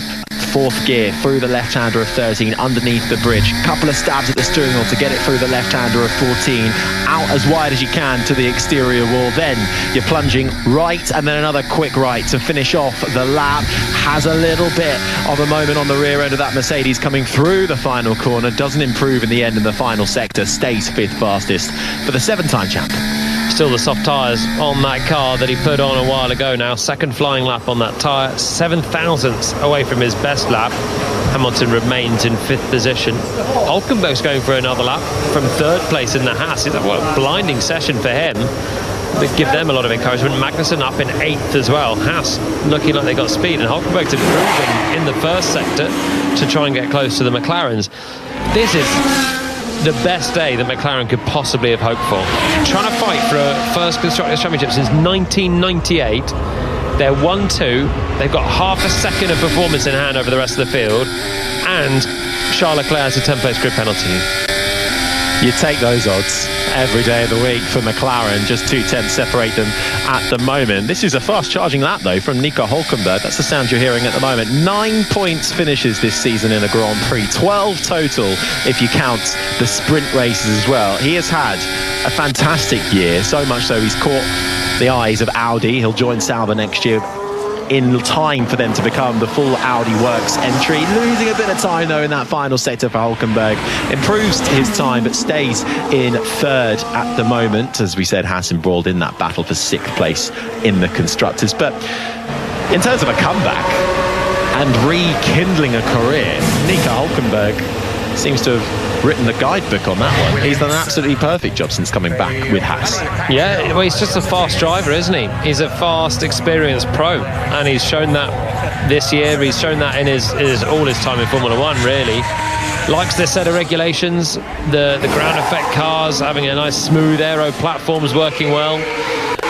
4th gear through the left-hander of 13 underneath the bridge. Couple of stabs at the steering wheel to get it through the left-hander of 14, out as wide as you can to the exterior wall. Then you're plunging right, and then another quick right to finish off the lap. Has a little bit of a moment on the rear end of that Mercedes coming through the final corner. Doesn't improve in the end in the final sector. Stays 5th fastest for the 7-time champ. Still the soft tyres on that car that he put on a while ago now. Second flying lap on that tyre, 7 thousandths away from his best lap. Hamilton remains in 5th position. Hulkenberg's going for another lap from 3rd place in the Haas. It's a blinding session for him. But give them a lot of encouragement. Magnussen up in 8th as well. Haas looking like they got speed, and Hulkenberg's improving in the first sector to try and get close to the McLarens. This is the best day that McLaren could possibly have hoped for. Trying to fight for a first Constructors' Championship since 1998. They're 1-2. They've got half a second of performance in hand over the rest of the field, and Charles Leclerc has a 10th-place grid penalty. You take those odds every day of the week for McLaren. Just 2 tenths separate them at the moment. This is a fast charging lap though from Nico Hulkenberg. That's the sound you're hearing at the moment. 9 points finishes this season in the Grand Prix, 12 total if you count the sprint races as well. He has had a fantastic year, so much so he's caught the eyes of Audi. He'll join Sauber next year in time for them to become the full Audi Works entry. Losing a bit of time though in that final sector for Hulkenberg. Improves his time but stays in 3rd at the moment. As we said, Haas embroiled in that battle for 6th place in the Constructors. But in terms of a comeback and rekindling a career, Nico Hulkenberg seems to have written the guidebook on that one. He's done an absolutely perfect job since coming back with Haas. Yeah, well, he's just a fast driver, isn't he? He's a fast, experienced pro, and he's shown that this year. He's shown that in his all his time in Formula One, really. Likes their set of regulations, the ground effect cars, having a nice smooth aero platforms working well,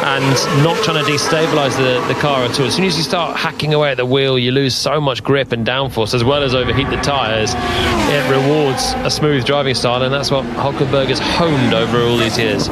and not trying to destabilise the car at all. As soon as you start hacking away at the wheel, you lose so much grip and downforce, as well as overheat the tyres. It rewards a smooth driving style, and that's what Hulkenberg has honed over all these years.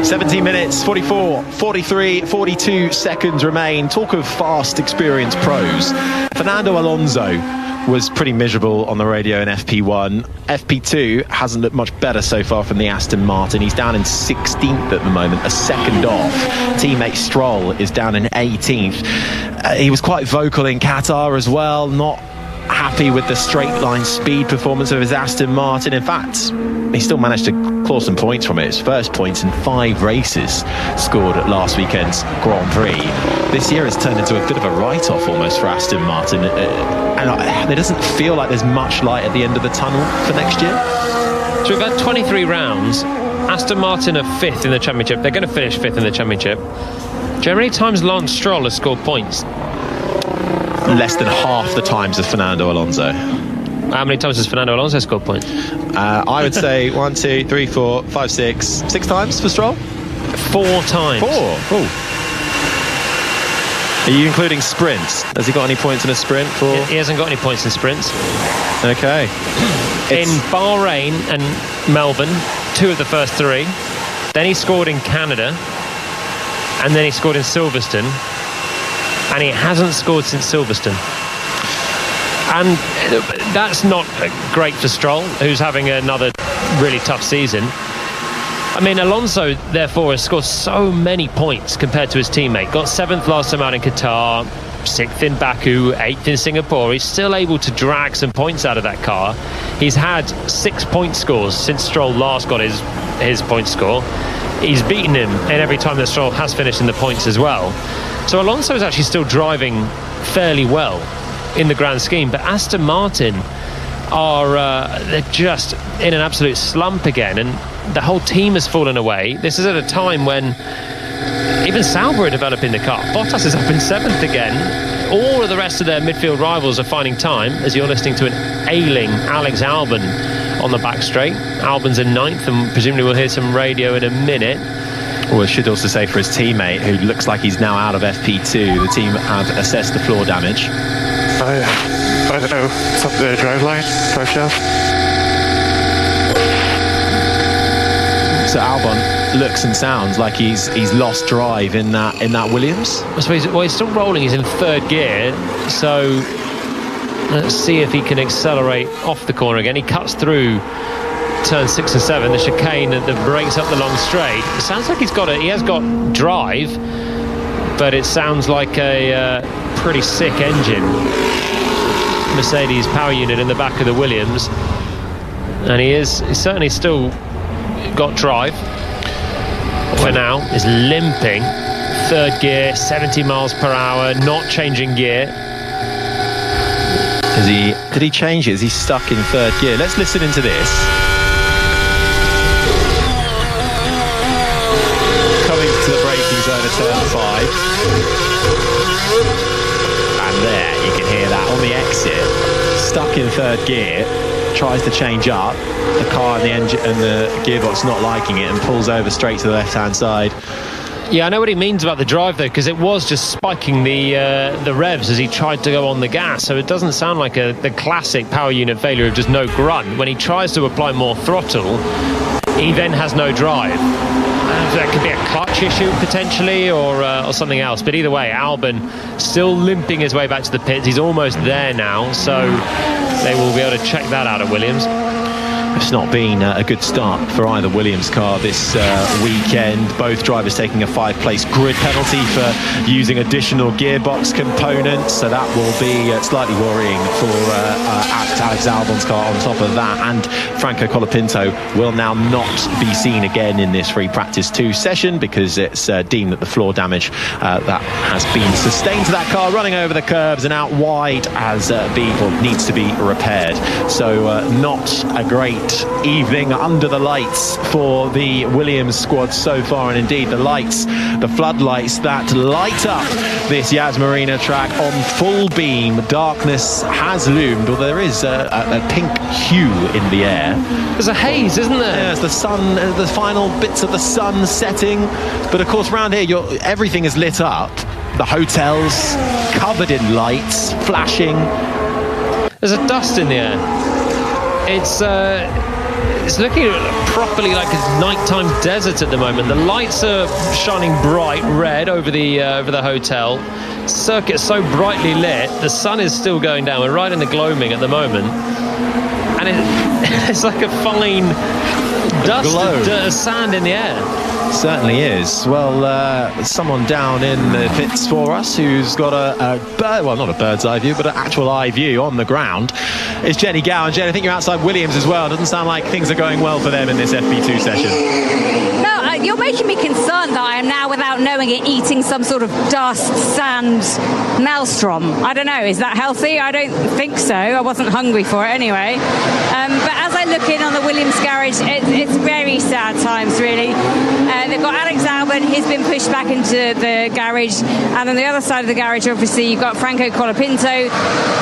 17 minutes, 44, 43, 42 seconds remain. Talk of fast, experienced pros. Fernando Alonso was pretty miserable on the radio in FP1. FP2 hasn't looked much better so far from the Aston Martin. He's down in 16th at the moment, a second off. Teammate Stroll is down in 18th. He was quite vocal in Qatar as well, not happy with the straight line speed performance of his Aston Martin. In fact, he still managed to claw some points from it. His first points in 5 races scored at last weekend's Grand Prix. This year has turned into a bit of a write-off almost for Aston Martin, and it doesn't feel like there's much light at the end of the tunnel for next year. So we've had 23 rounds. Aston Martin are 5th in the championship. They're going to finish 5th in the championship. Do you know how many times Lance Stroll has scored points? Less than half the times of Fernando Alonso. How many times has Fernando Alonso scored points? I would say 1, 2, 3, 4, 5, 6. 6 times for Stroll? 4 times. 4? Oh. Are you including sprints? Has he got any points in a sprint? He hasn't got any points in sprints. Okay. In Bahrain and Melbourne, 2 of the first 3. Then he scored in Canada. And then he scored in Silverstone. And he hasn't scored since Silverstone. And that's not great for Stroll, who's having another really tough season. I mean, Alonso, therefore, has scored so many points compared to his teammate. Got 7th last time out in Qatar, 6th in Baku, 8th in Singapore. He's still able to drag some points out of that car. He's had 6 point scores since Stroll last got his point score. He's beaten him in every time that Stroll has finished in the points as well. So Alonso is actually still driving fairly well in the grand scheme, but Aston Martin are they're just in an absolute slump again, and the whole team has fallen away. This is at a time when even Sauber are developing the car. Bottas is up in 7th again. All of the rest of their midfield rivals are finding time, as you're listening to an ailing Alex Albon on the back straight. Albon's in 9th, and presumably we'll hear some radio in a minute. Well, I should also say for his teammate, who looks like he's now out of FP2, the team have assessed the floor damage. I don't know. It's up the drive shaft. So Albon looks and sounds like he's lost drive in that Williams. I suppose, well, he's still rolling. He's in 3rd gear, so let's see if he can accelerate off the corner again. He cuts through turn 6 and 7, the chicane that breaks up the long straight. It sounds like he has got drive, but it sounds like a pretty sick engine. Mercedes power unit in the back of the Williams, and he's certainly still got drive for now. Is limping, 3rd gear, 70 miles per hour, not changing gear. Did he change it? Is he stuck in 3rd gear? Let's listen into this. Coming to the braking zone of turn 5. And there, you can hear that on the exit. Stuck in 3rd gear, tries to change up. The car and the engine and the gearbox not liking it, and pulls over straight to the left-hand side. Yeah, I know what he means about the drive, though, because it was just spiking the revs as he tried to go on the gas. So it doesn't sound like the classic power unit failure of just no grunt. When he tries to apply more throttle, he then has no drive. That could be a clutch issue potentially, or something else. But either way, Albon still limping his way back to the pits. He's almost there now, so they will be able to check that out at Williams. It's not been a good start for either Williams car this weekend. Both drivers taking a 5-place grid penalty for using additional gearbox components, so that will be slightly worrying for Alex Albon's car. On top of that, and Franco Colapinto will now not be seen again in this free practice 2 session, because it's deemed that the floor damage that has been sustained to that car running over the curbs and out wide needs to be repaired. So not a great evening under the lights for the Williams squad so far, and indeed the floodlights that light up this Yas Marina track on full beam. Darkness has loomed, or there is a pink hue in the air. There's a haze, isn't there? Yes, the sun, the final bits of the sun setting, but of course around here everything is lit up. The hotels covered in lights flashing. There's a dust in the air. It's looking properly like a nighttime desert at the moment. The lights are shining bright red over the hotel. Circuit so brightly lit. The sun is still going down. We're right in the gloaming at the moment, and it's like a fine dust of sand in the air. Certainly is. Well, someone down in the pits for us who's got not a bird's eye view, but an actual eye view on the ground is Jenny Gow. And Jen, I think you're outside Williams as well. Doesn't sound like things are going well for them in this FP2 session. No, you're making me concerned that I am now, without knowing it, eating some sort of dust, sand, maelstrom. I don't know, is that healthy? I don't think so. I wasn't hungry for it anyway. But as I look in on the Williams garage, it's very sad times, really. They've got Alex Albon, he's been pushed back into the garage, and on the other side of the garage, obviously, you've got Franco Colapinto,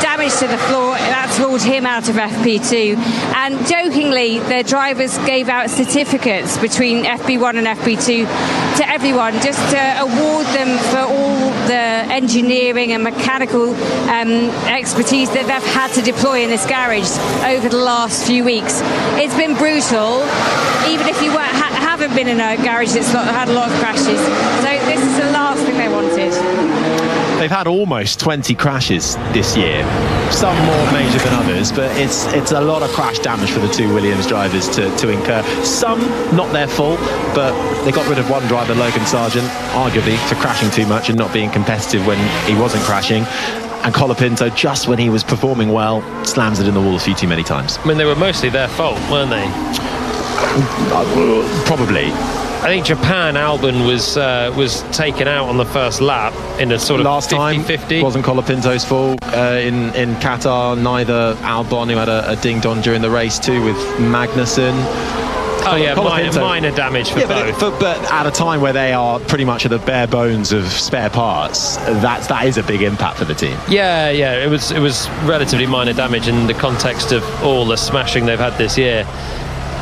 damage to the floor. That's ruled him out of FP2. And jokingly, the drivers gave out certificates between FP1 and FP2 to everyone, just to award them for all the engineering and mechanical expertise that they've had to deploy in this garage over the last few weeks. It's been brutal, even if you haven't been in a garage that's had a lot of crashes. So this is the last thing they wanted. They've had almost 20 crashes this year, some more major than others, but it's a lot of crash damage for the two Williams drivers to incur. Some not their fault, but they got rid of one driver, Logan Sargent, arguably for crashing too much and not being competitive when he wasn't crashing. And Colapinto, just when he was performing well, slams it in the wall a few too many times. I mean, they were mostly their fault, weren't they? Probably. I think Japan, Albon was taken out on the first lap in a sort of last 50-50. Wasn't Colapinto's fault. In Qatar, neither Albon, who had a ding-dong during the race too with Magnussen. Oh yeah, minor damage for both. But at a time where they are pretty much at the bare bones of spare parts, that is a big impact for the team. Yeah, it was relatively minor damage in the context of all the smashing they've had this year.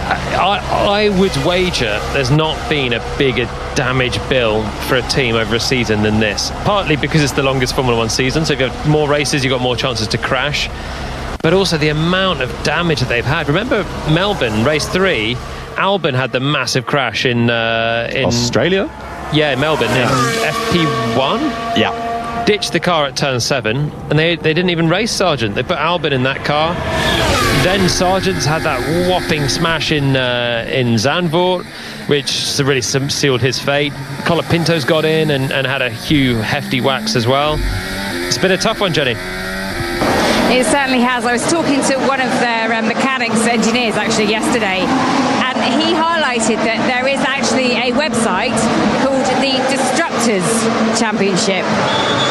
I would wager there's not been a bigger damage bill for a team over a season than this. Partly because it's the longest Formula 1 season, so if you have more races, you've got more chances to crash. But also the amount of damage that they've had. Remember Melbourne, race 3, Albon had the massive crash in Australia? Yeah, Melbourne, in FP1? Yeah. Ditched the car at turn 7, and they didn't even race Sargent. They put Albon in that car. Then Sargent's had that whopping smash in Zandvoort, which really sealed his fate. Colapinto's got in and had a hefty whacks as well. It's been a tough one, Jenny. It certainly has. I was talking to one of their mechanics engineers actually yesterday, and he highlighted that there is actually a website called the Destructors Championship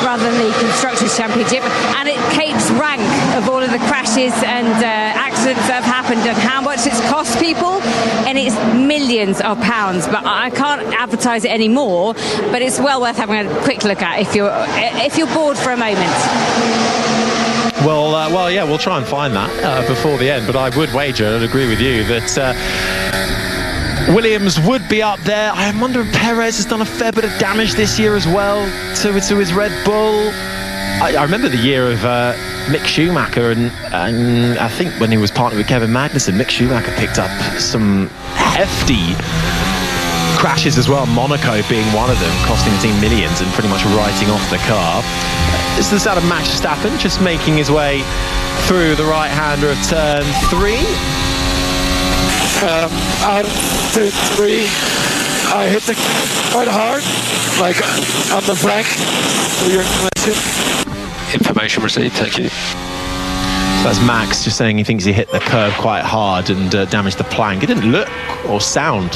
rather than the Constructors Championship, and it keeps rank of all of the crashes and accidents that have happened and how much it's cost people, and it's millions of pounds. But I can't advertise it anymore, but it's well worth having a quick look at if you're bored for a moment. Well, yeah, we'll try and find that before the end, but I would wager and agree with you that Williams would be up there. I wonder if Perez has done a fair bit of damage this year as well to his Red Bull. I remember the year of Mick Schumacher, and I think when he was partnered with Kevin Magnussen, Mick Schumacher picked up some hefty crashes as well, Monaco being one of them, costing the team millions and pretty much writing off the car. This is out of Max Verstappen, just making his way through the right-hander of turn 3. Out of turn 3, I hit the quite hard, like on the flank, for your information received, thank you. So that's Max just saying he thinks he hit the curb quite hard and damaged the plank. It didn't look or sound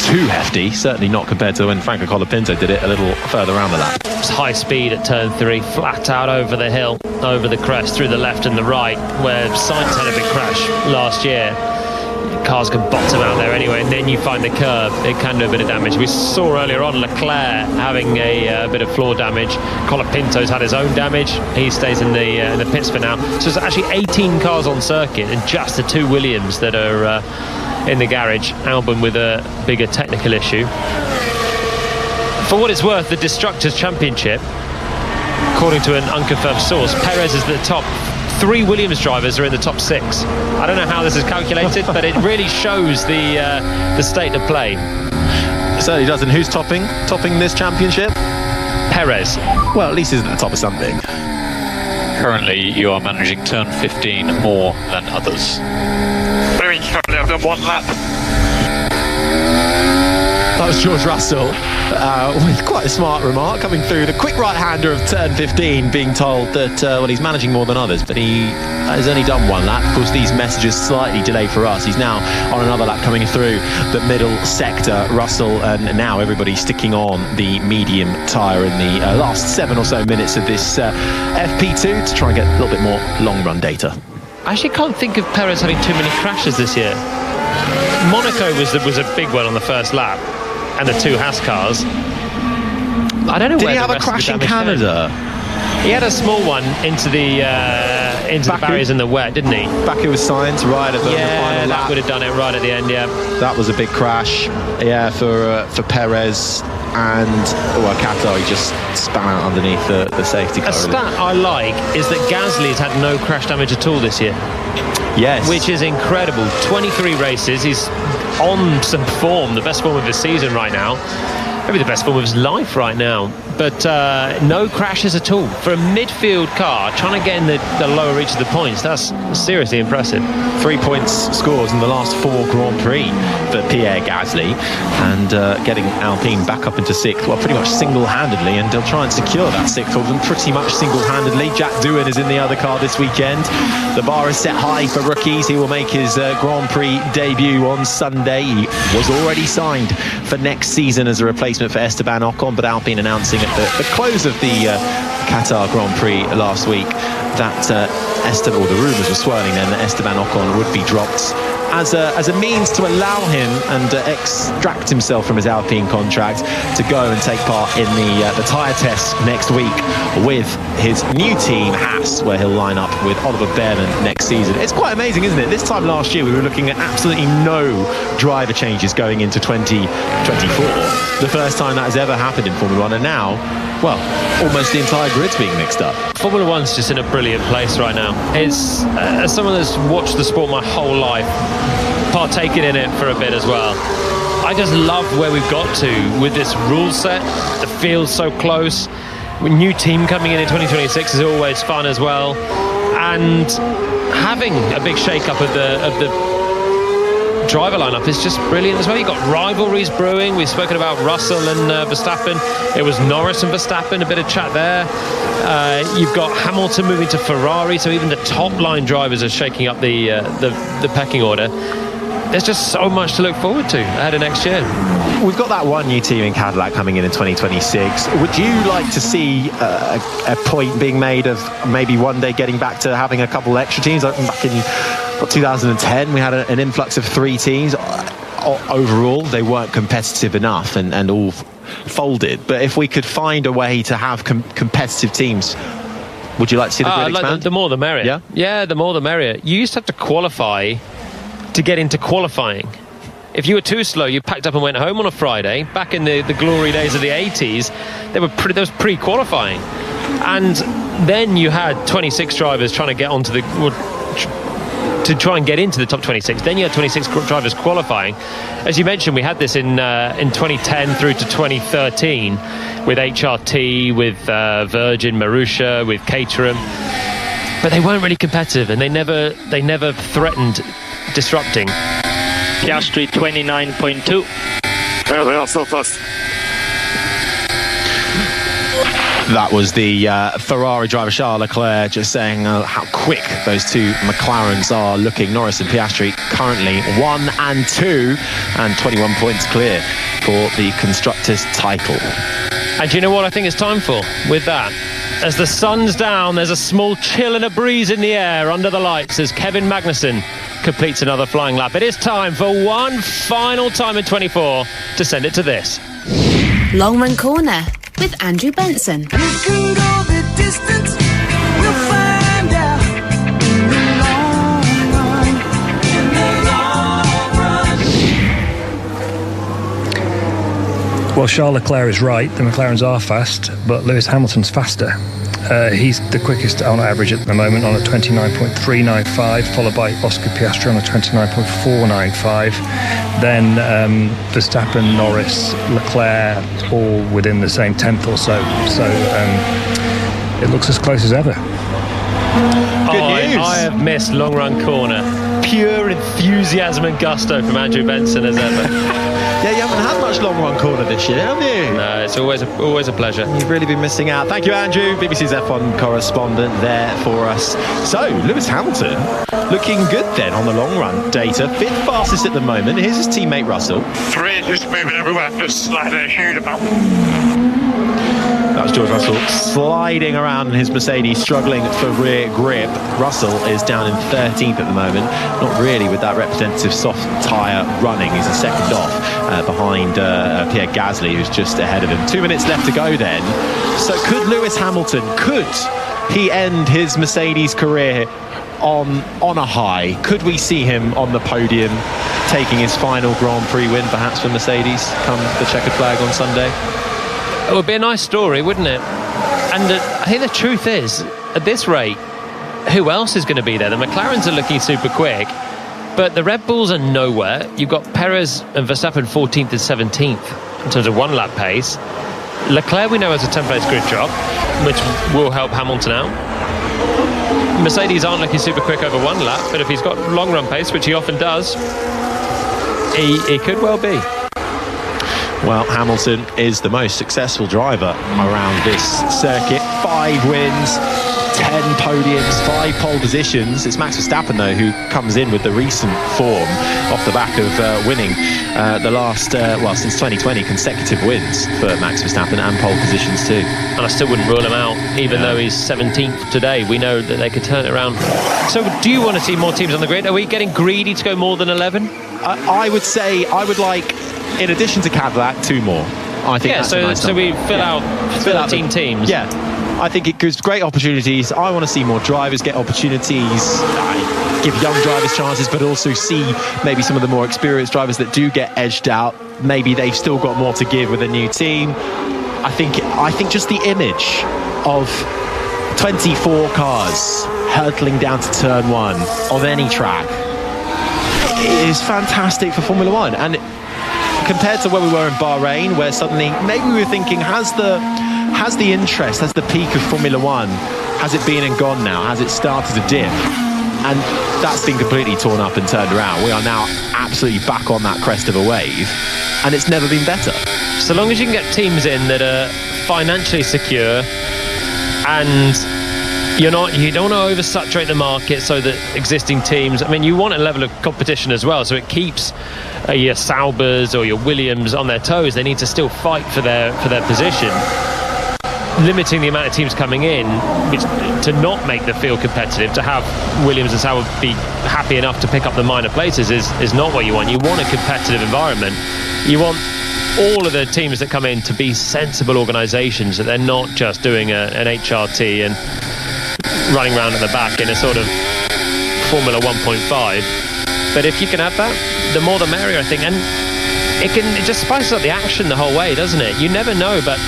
too hefty, certainly not compared to when Franco Colapinto did it a little further around the lap. It's high speed at turn 3, flat out over the hill, over the crest, through the left and the right, where Sainz had a big crash last year. Cars can bottom out there anyway, and then you find the curb, it can do a bit of damage. We saw earlier on Leclerc having a bit of floor damage. Colapinto's had his own damage. He stays in the pits for now. So there's actually 18 cars on circuit and just the 2 Williams that are in the garage. Albon with a bigger technical issue. For what it's worth, the Destructors Championship, according to an unconfirmed source, Perez is at the top. 3 Williams drivers are in the top 6. I don't know how this is calculated, but it really shows the state of play. It certainly does. And who's topping this championship? Perez. Well, at least he's at the top of something. Currently, you are managing turn 15 more than others. Currently, I've done 1 lap. That was George Russell with quite a smart remark coming through the quick right-hander of turn 15, being told that he's managing more than others, but he has only done 1 lap. Of course, these messages slightly delay for us. He's now on another lap coming through the middle sector, Russell, and now everybody's sticking on the medium tyre in the last 7 or so minutes of this FP2 to try and get a little bit more long-run data. I actually can't think of Perez having too many crashes this year. Monaco was a big one on the first lap, and the 2 Haas cars. I don't know. Did where he have a crash in Canada? He had a small one into the barriers in the wet, didn't he? Baku was Sainz right at the final lap. That would have done it right at the end. Yeah, that was a big crash. Yeah, for Perez. And Qatar, he just span out underneath the safety car. A stat I like is that Gasly's had no crash damage at all this year. Yes. Which is incredible. 23 races, he's on some form, the best form of his season right now. Maybe the best form of his life right now. But no crashes at all. For a midfield car, trying to get in the lower reach of the points, that's seriously impressive. 3 points scores in the last 4 Grand Prix for Pierre Gasly, and getting Alpine back up into 6th, well, pretty much single-handedly, and they'll try and secure that 6th of them pretty much single-handedly. Jack Doohan is in the other car this weekend. The bar is set high for rookies. He will make his Grand Prix debut on Sunday. He was already signed for next season as a replacement for Esteban Ocon, but Alpine announcing at the close of the Qatar Grand Prix last week that the rumours were swirling then that Esteban Ocon would be dropped as a means to allow him and extract himself from his Alpine contract to go and take part in the tyre test next week with his new team, Haas, where he'll line up with Oliver Behrman next season. It's quite amazing, isn't it? This time last year, we were looking at absolutely no driver changes going into 2024. The first time that has ever happened in Formula 1, and now, well, almost the entire grid's being mixed up. Formula One's just in a brilliant place right now. It's as someone that's watched the sport my whole life, partaking in it for a bit as well, I just love where we've got to with this rule set. The field's so close. With new team coming in 2026 is always fun as well, and having a big shake-up of the driver lineup is just brilliant as well. You've got rivalries brewing. We've spoken about Russell and Verstappen. It was Norris and Verstappen, a bit of chat there. You've got Hamilton moving to Ferrari, so even the top line drivers are shaking up the pecking order. There's just so much to look forward to ahead of next year. We've got that one new team in Cadillac coming in 2026. Would you like to see a point being made of maybe one day getting back to having a couple extra teams? Like back in 2010, we had an influx of 3 teams. Overall, they weren't competitive enough and all folded. But if we could find a way to have competitive teams, would you like to see the grid expand? The more the merrier. Yeah, the more the merrier. You used to have to qualify to get into qualifying. If you were too slow, you packed up and went home on a Friday. Back in the glory days of the 80s, there was pre-qualifying, and then you had 26 drivers trying to get onto to try and get into the top 26. Then you had 26 drivers qualifying. As you mentioned, we had this in 2010 through to 2013 with HRT, with Virgin, Marussia, with Caterham, but they weren't really competitive, and they never threatened disrupting. Piastri 29.2. Well, they are so fast. That was the Ferrari driver Charles Leclerc just saying how quick those two McLarens are looking. Norris and Piastri currently 1 and 2 and 21 points clear for the Constructors' title. And do you know what I think it's time for with that? As the sun's down, there's a small chill and a breeze in the air under the lights as Kevin Magnussen completes another flying lap. It is time for one final time in 24 to send it to this. Long Run Corner with Andrew Benson. You can go the distance, we'll find out in the long run. Well, Charles Leclerc is right. The McLarens are fast, but Lewis Hamilton's faster. He's the quickest on average at the moment on a 29.395, followed by Oscar Piastri on a 29.495. Then Verstappen, Norris, Leclerc, all within the same tenth or so. So it looks as close as ever. Good news. I have missed Long Run Corner. Pure enthusiasm and gusto from Andrew Benson as ever. Yeah, you haven't had much Long Run Corner this year, have you? No, it's always a pleasure. You've really been missing out. Thank you, Andrew, BBC's F1 correspondent there for us. So, Lewis Hamilton looking good then on the long run data. 5th fastest at the moment. Here's his teammate Russell. 3 just moving everywhere, just sliding a huge about. That was George Russell sliding around in his Mercedes, struggling for rear grip. Russell is down in 13th at the moment, not really with that representative soft tyre running. He's a second off behind Pierre Gasly, who's just ahead of him. 2 minutes left to go then. So could Lewis Hamilton, could he end his Mercedes career on a high? Could we see him on the podium taking his final Grand Prix win perhaps for Mercedes come the checkered flag on Sunday? It would be a nice story, wouldn't it? And I think the truth is, at this rate, who else is going to be there? The McLarens are looking super quick, but the Red Bulls are nowhere. You've got Perez and Verstappen 14th and 17th in terms of one lap pace. Leclerc we know has a 10th grid drop, which will help Hamilton out. Mercedes aren't looking super quick over one lap, but if he's got long run pace, which he often does, he could well be. Well, Hamilton is the most successful driver around this circuit. 5 wins, 10 podiums, 5 pole positions. It's Max Verstappen, though, who comes in with the recent form off the back of winning the last, since 2020, consecutive wins for Max Verstappen and pole positions too. And I still wouldn't rule him out, even though he's 17th today. We know that they could turn it around. So do you want to see more teams on the grid? Are we getting greedy to go more than 11? I would say I would like, in addition to Cadillac, 2 more. I think that's a nice number. We fill out 13 teams. Yeah, I think it gives great opportunities. I want to see more drivers get opportunities, give young drivers chances, but also see maybe some of the more experienced drivers that do get edged out. Maybe they've still got more to give with a new team. I think just the image of 24 cars hurtling down to turn 1 of any track is fantastic for Formula One. And compared to where we were in Bahrain, where suddenly maybe we were thinking, has the interest, has the peak of Formula One, has it been and gone now? Has it started to dip? And that's been completely torn up and turned around. We are now absolutely back on that crest of a wave, and it's never been better. So long as you can get teams in that are financially secure, and you don't want to oversaturate the market so that existing teams, I mean, you want a level of competition as well, so it keeps your Saubers or your Williams on their toes. They need to still fight for their position. Limiting the amount of teams coming in, which to not make the field competitive, to have Williams and Sauber be happy enough to pick up the minor places is not what you want. You want a competitive environment. You want all of the teams that come in to be sensible organisations, that they're not just doing an HRT and running around at the back in a sort of Formula 1.5. But if you can have that, the more the merrier, I think. And it just spices up the action the whole way, doesn't it? You never know, but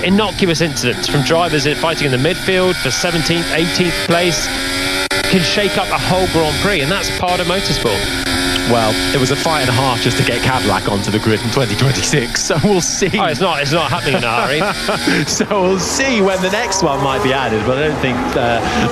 innocuous incidents from drivers fighting in the midfield for 17th, 18th place can shake up a whole Grand Prix, and that's part of motorsport. Well, it was a fight and a half just to get Cadillac onto the grid in 2026, so we'll see. Oh, it's not happening in a hurry. So we'll see when the next one might be added, but I don't think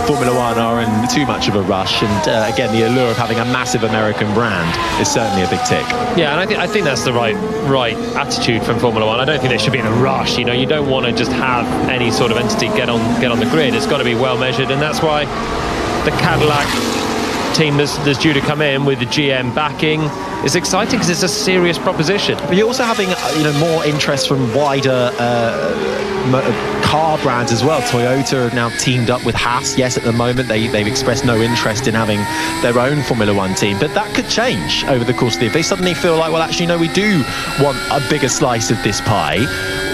Formula One are in too much of a rush. And again, the allure of having a massive American brand is certainly a big tick. Yeah, and I think that's the right attitude from Formula One. I don't think they should be in a rush. You know, you don't want to just have any sort of entity get on the grid. It's got to be well measured, and that's why the Cadillac team that's due to come in with the GM backing is exciting, because it's a serious proposition. But you're also having more interest from wider car brands as well. Toyota have now teamed up with Haas. Yes, at the moment they've expressed no interest in having their own Formula One team, but that could change over the course of the year. If they suddenly feel like, well, actually, no, we do want a bigger slice of this pie,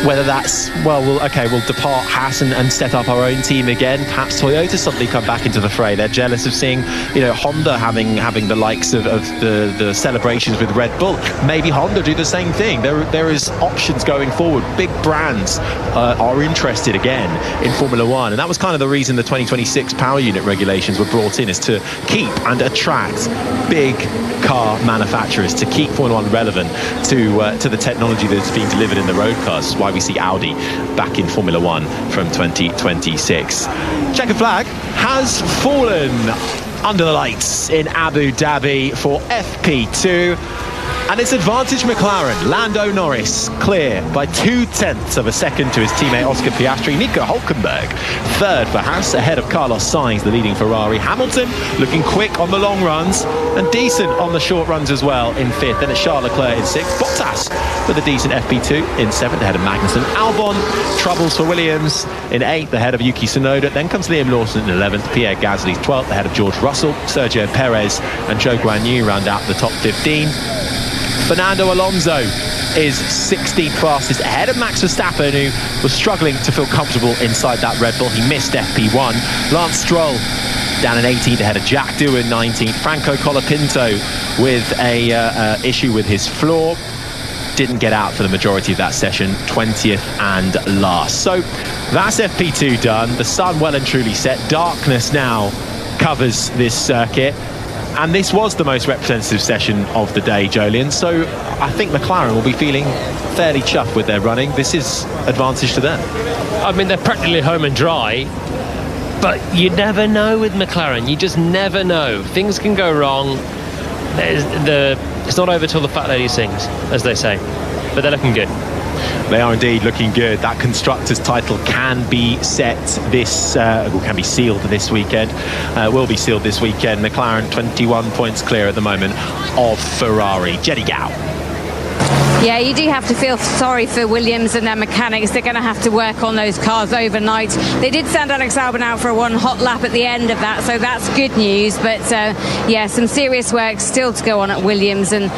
whether that's, we'll depart Haas and set up our own team again. Perhaps Toyota suddenly come back into the fray. They're jealous of seeing, Honda having the likes of the celebrations with Red Bull. Maybe Honda do the same thing. There is options going forward. Big brands are interested again in Formula One, and that was kind of the reason the 2026 power unit regulations were brought in, is to keep and attract big car manufacturers, to keep Formula One relevant to the technology that's being delivered in the road cars. That's why we see Audi back in Formula One from 2026. Checkered flag has fallen under the lights in Abu Dhabi for FP2, and it's advantage McLaren. Lando Norris clear by 0.2 of a second to his teammate Oscar Piastri. Nico Hülkenberg third for Haas, ahead of Carlos Sainz, the leading Ferrari. Hamilton looking quick on the long runs and decent on the short runs as well in fifth. Then it's Charles Leclerc in sixth. Bottas with a decent FP2 in seventh, ahead of Magnussen. Albon troubles for Williams in eighth, ahead of Yuki Tsunoda. Then comes Liam Lawson in 11th. Pierre Gasly 12th, ahead of George Russell. Sergio Perez and Zhou Guanyu round out the top 15. Fernando Alonso is 16th fastest, ahead of Max Verstappen, who was struggling to feel comfortable inside that Red Bull. He missed FP1. Lance Stroll down in 18th, ahead of Jack Doohan in 19th. Franco Colapinto with a issue with his floor. Didn't get out for the majority of that session, 20th and last. So that's FP2 done. The sun well and truly set. Darkness now covers this circuit. And this was the most representative session of the day, Jolien. So I think McLaren will be feeling fairly chuffed with their running. This is advantage to them. I mean, they're practically home and dry, but you never know with McLaren. You just never know. Things can go wrong. It's not over till the fat lady sings, as they say. But they're looking good. They are indeed looking good. That constructors title can be set can be sealed this weekend. Will be sealed this weekend. McLaren 21 points clear at the moment of Ferrari. Jenny Gow. Yeah, you do have to feel sorry for Williams and their mechanics. They're going to have to work on those cars overnight. They did send Alex Albon out for one hot lap at the end of that, so that's good news. But yeah, some serious work still to go on at Williams, and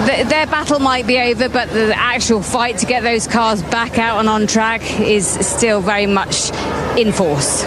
their battle might be over, but the actual fight to get those cars back out and on track is still very much in force.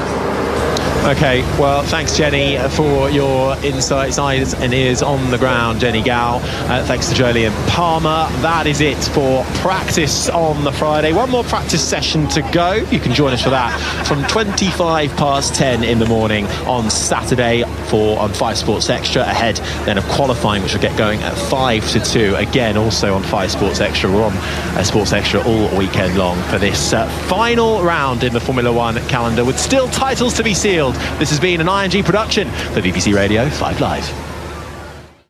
Okay, well, thanks, Jenny, for your insights, eyes and ears on the ground, Jenny Gow. Thanks to Jolyon Palmer. That is it for practice on the Friday. One more practice session to go. You can join us for that from 10:25 in the morning on Saturday on 5 Sports Extra, ahead then of qualifying, which will get going at 5 to 2. Again, also on 5 Sports Extra. We're on Sports Extra all weekend long for this final round in the Formula One calendar, with still titles to be sealed. This has been an ING production for BBC Radio 5 Live.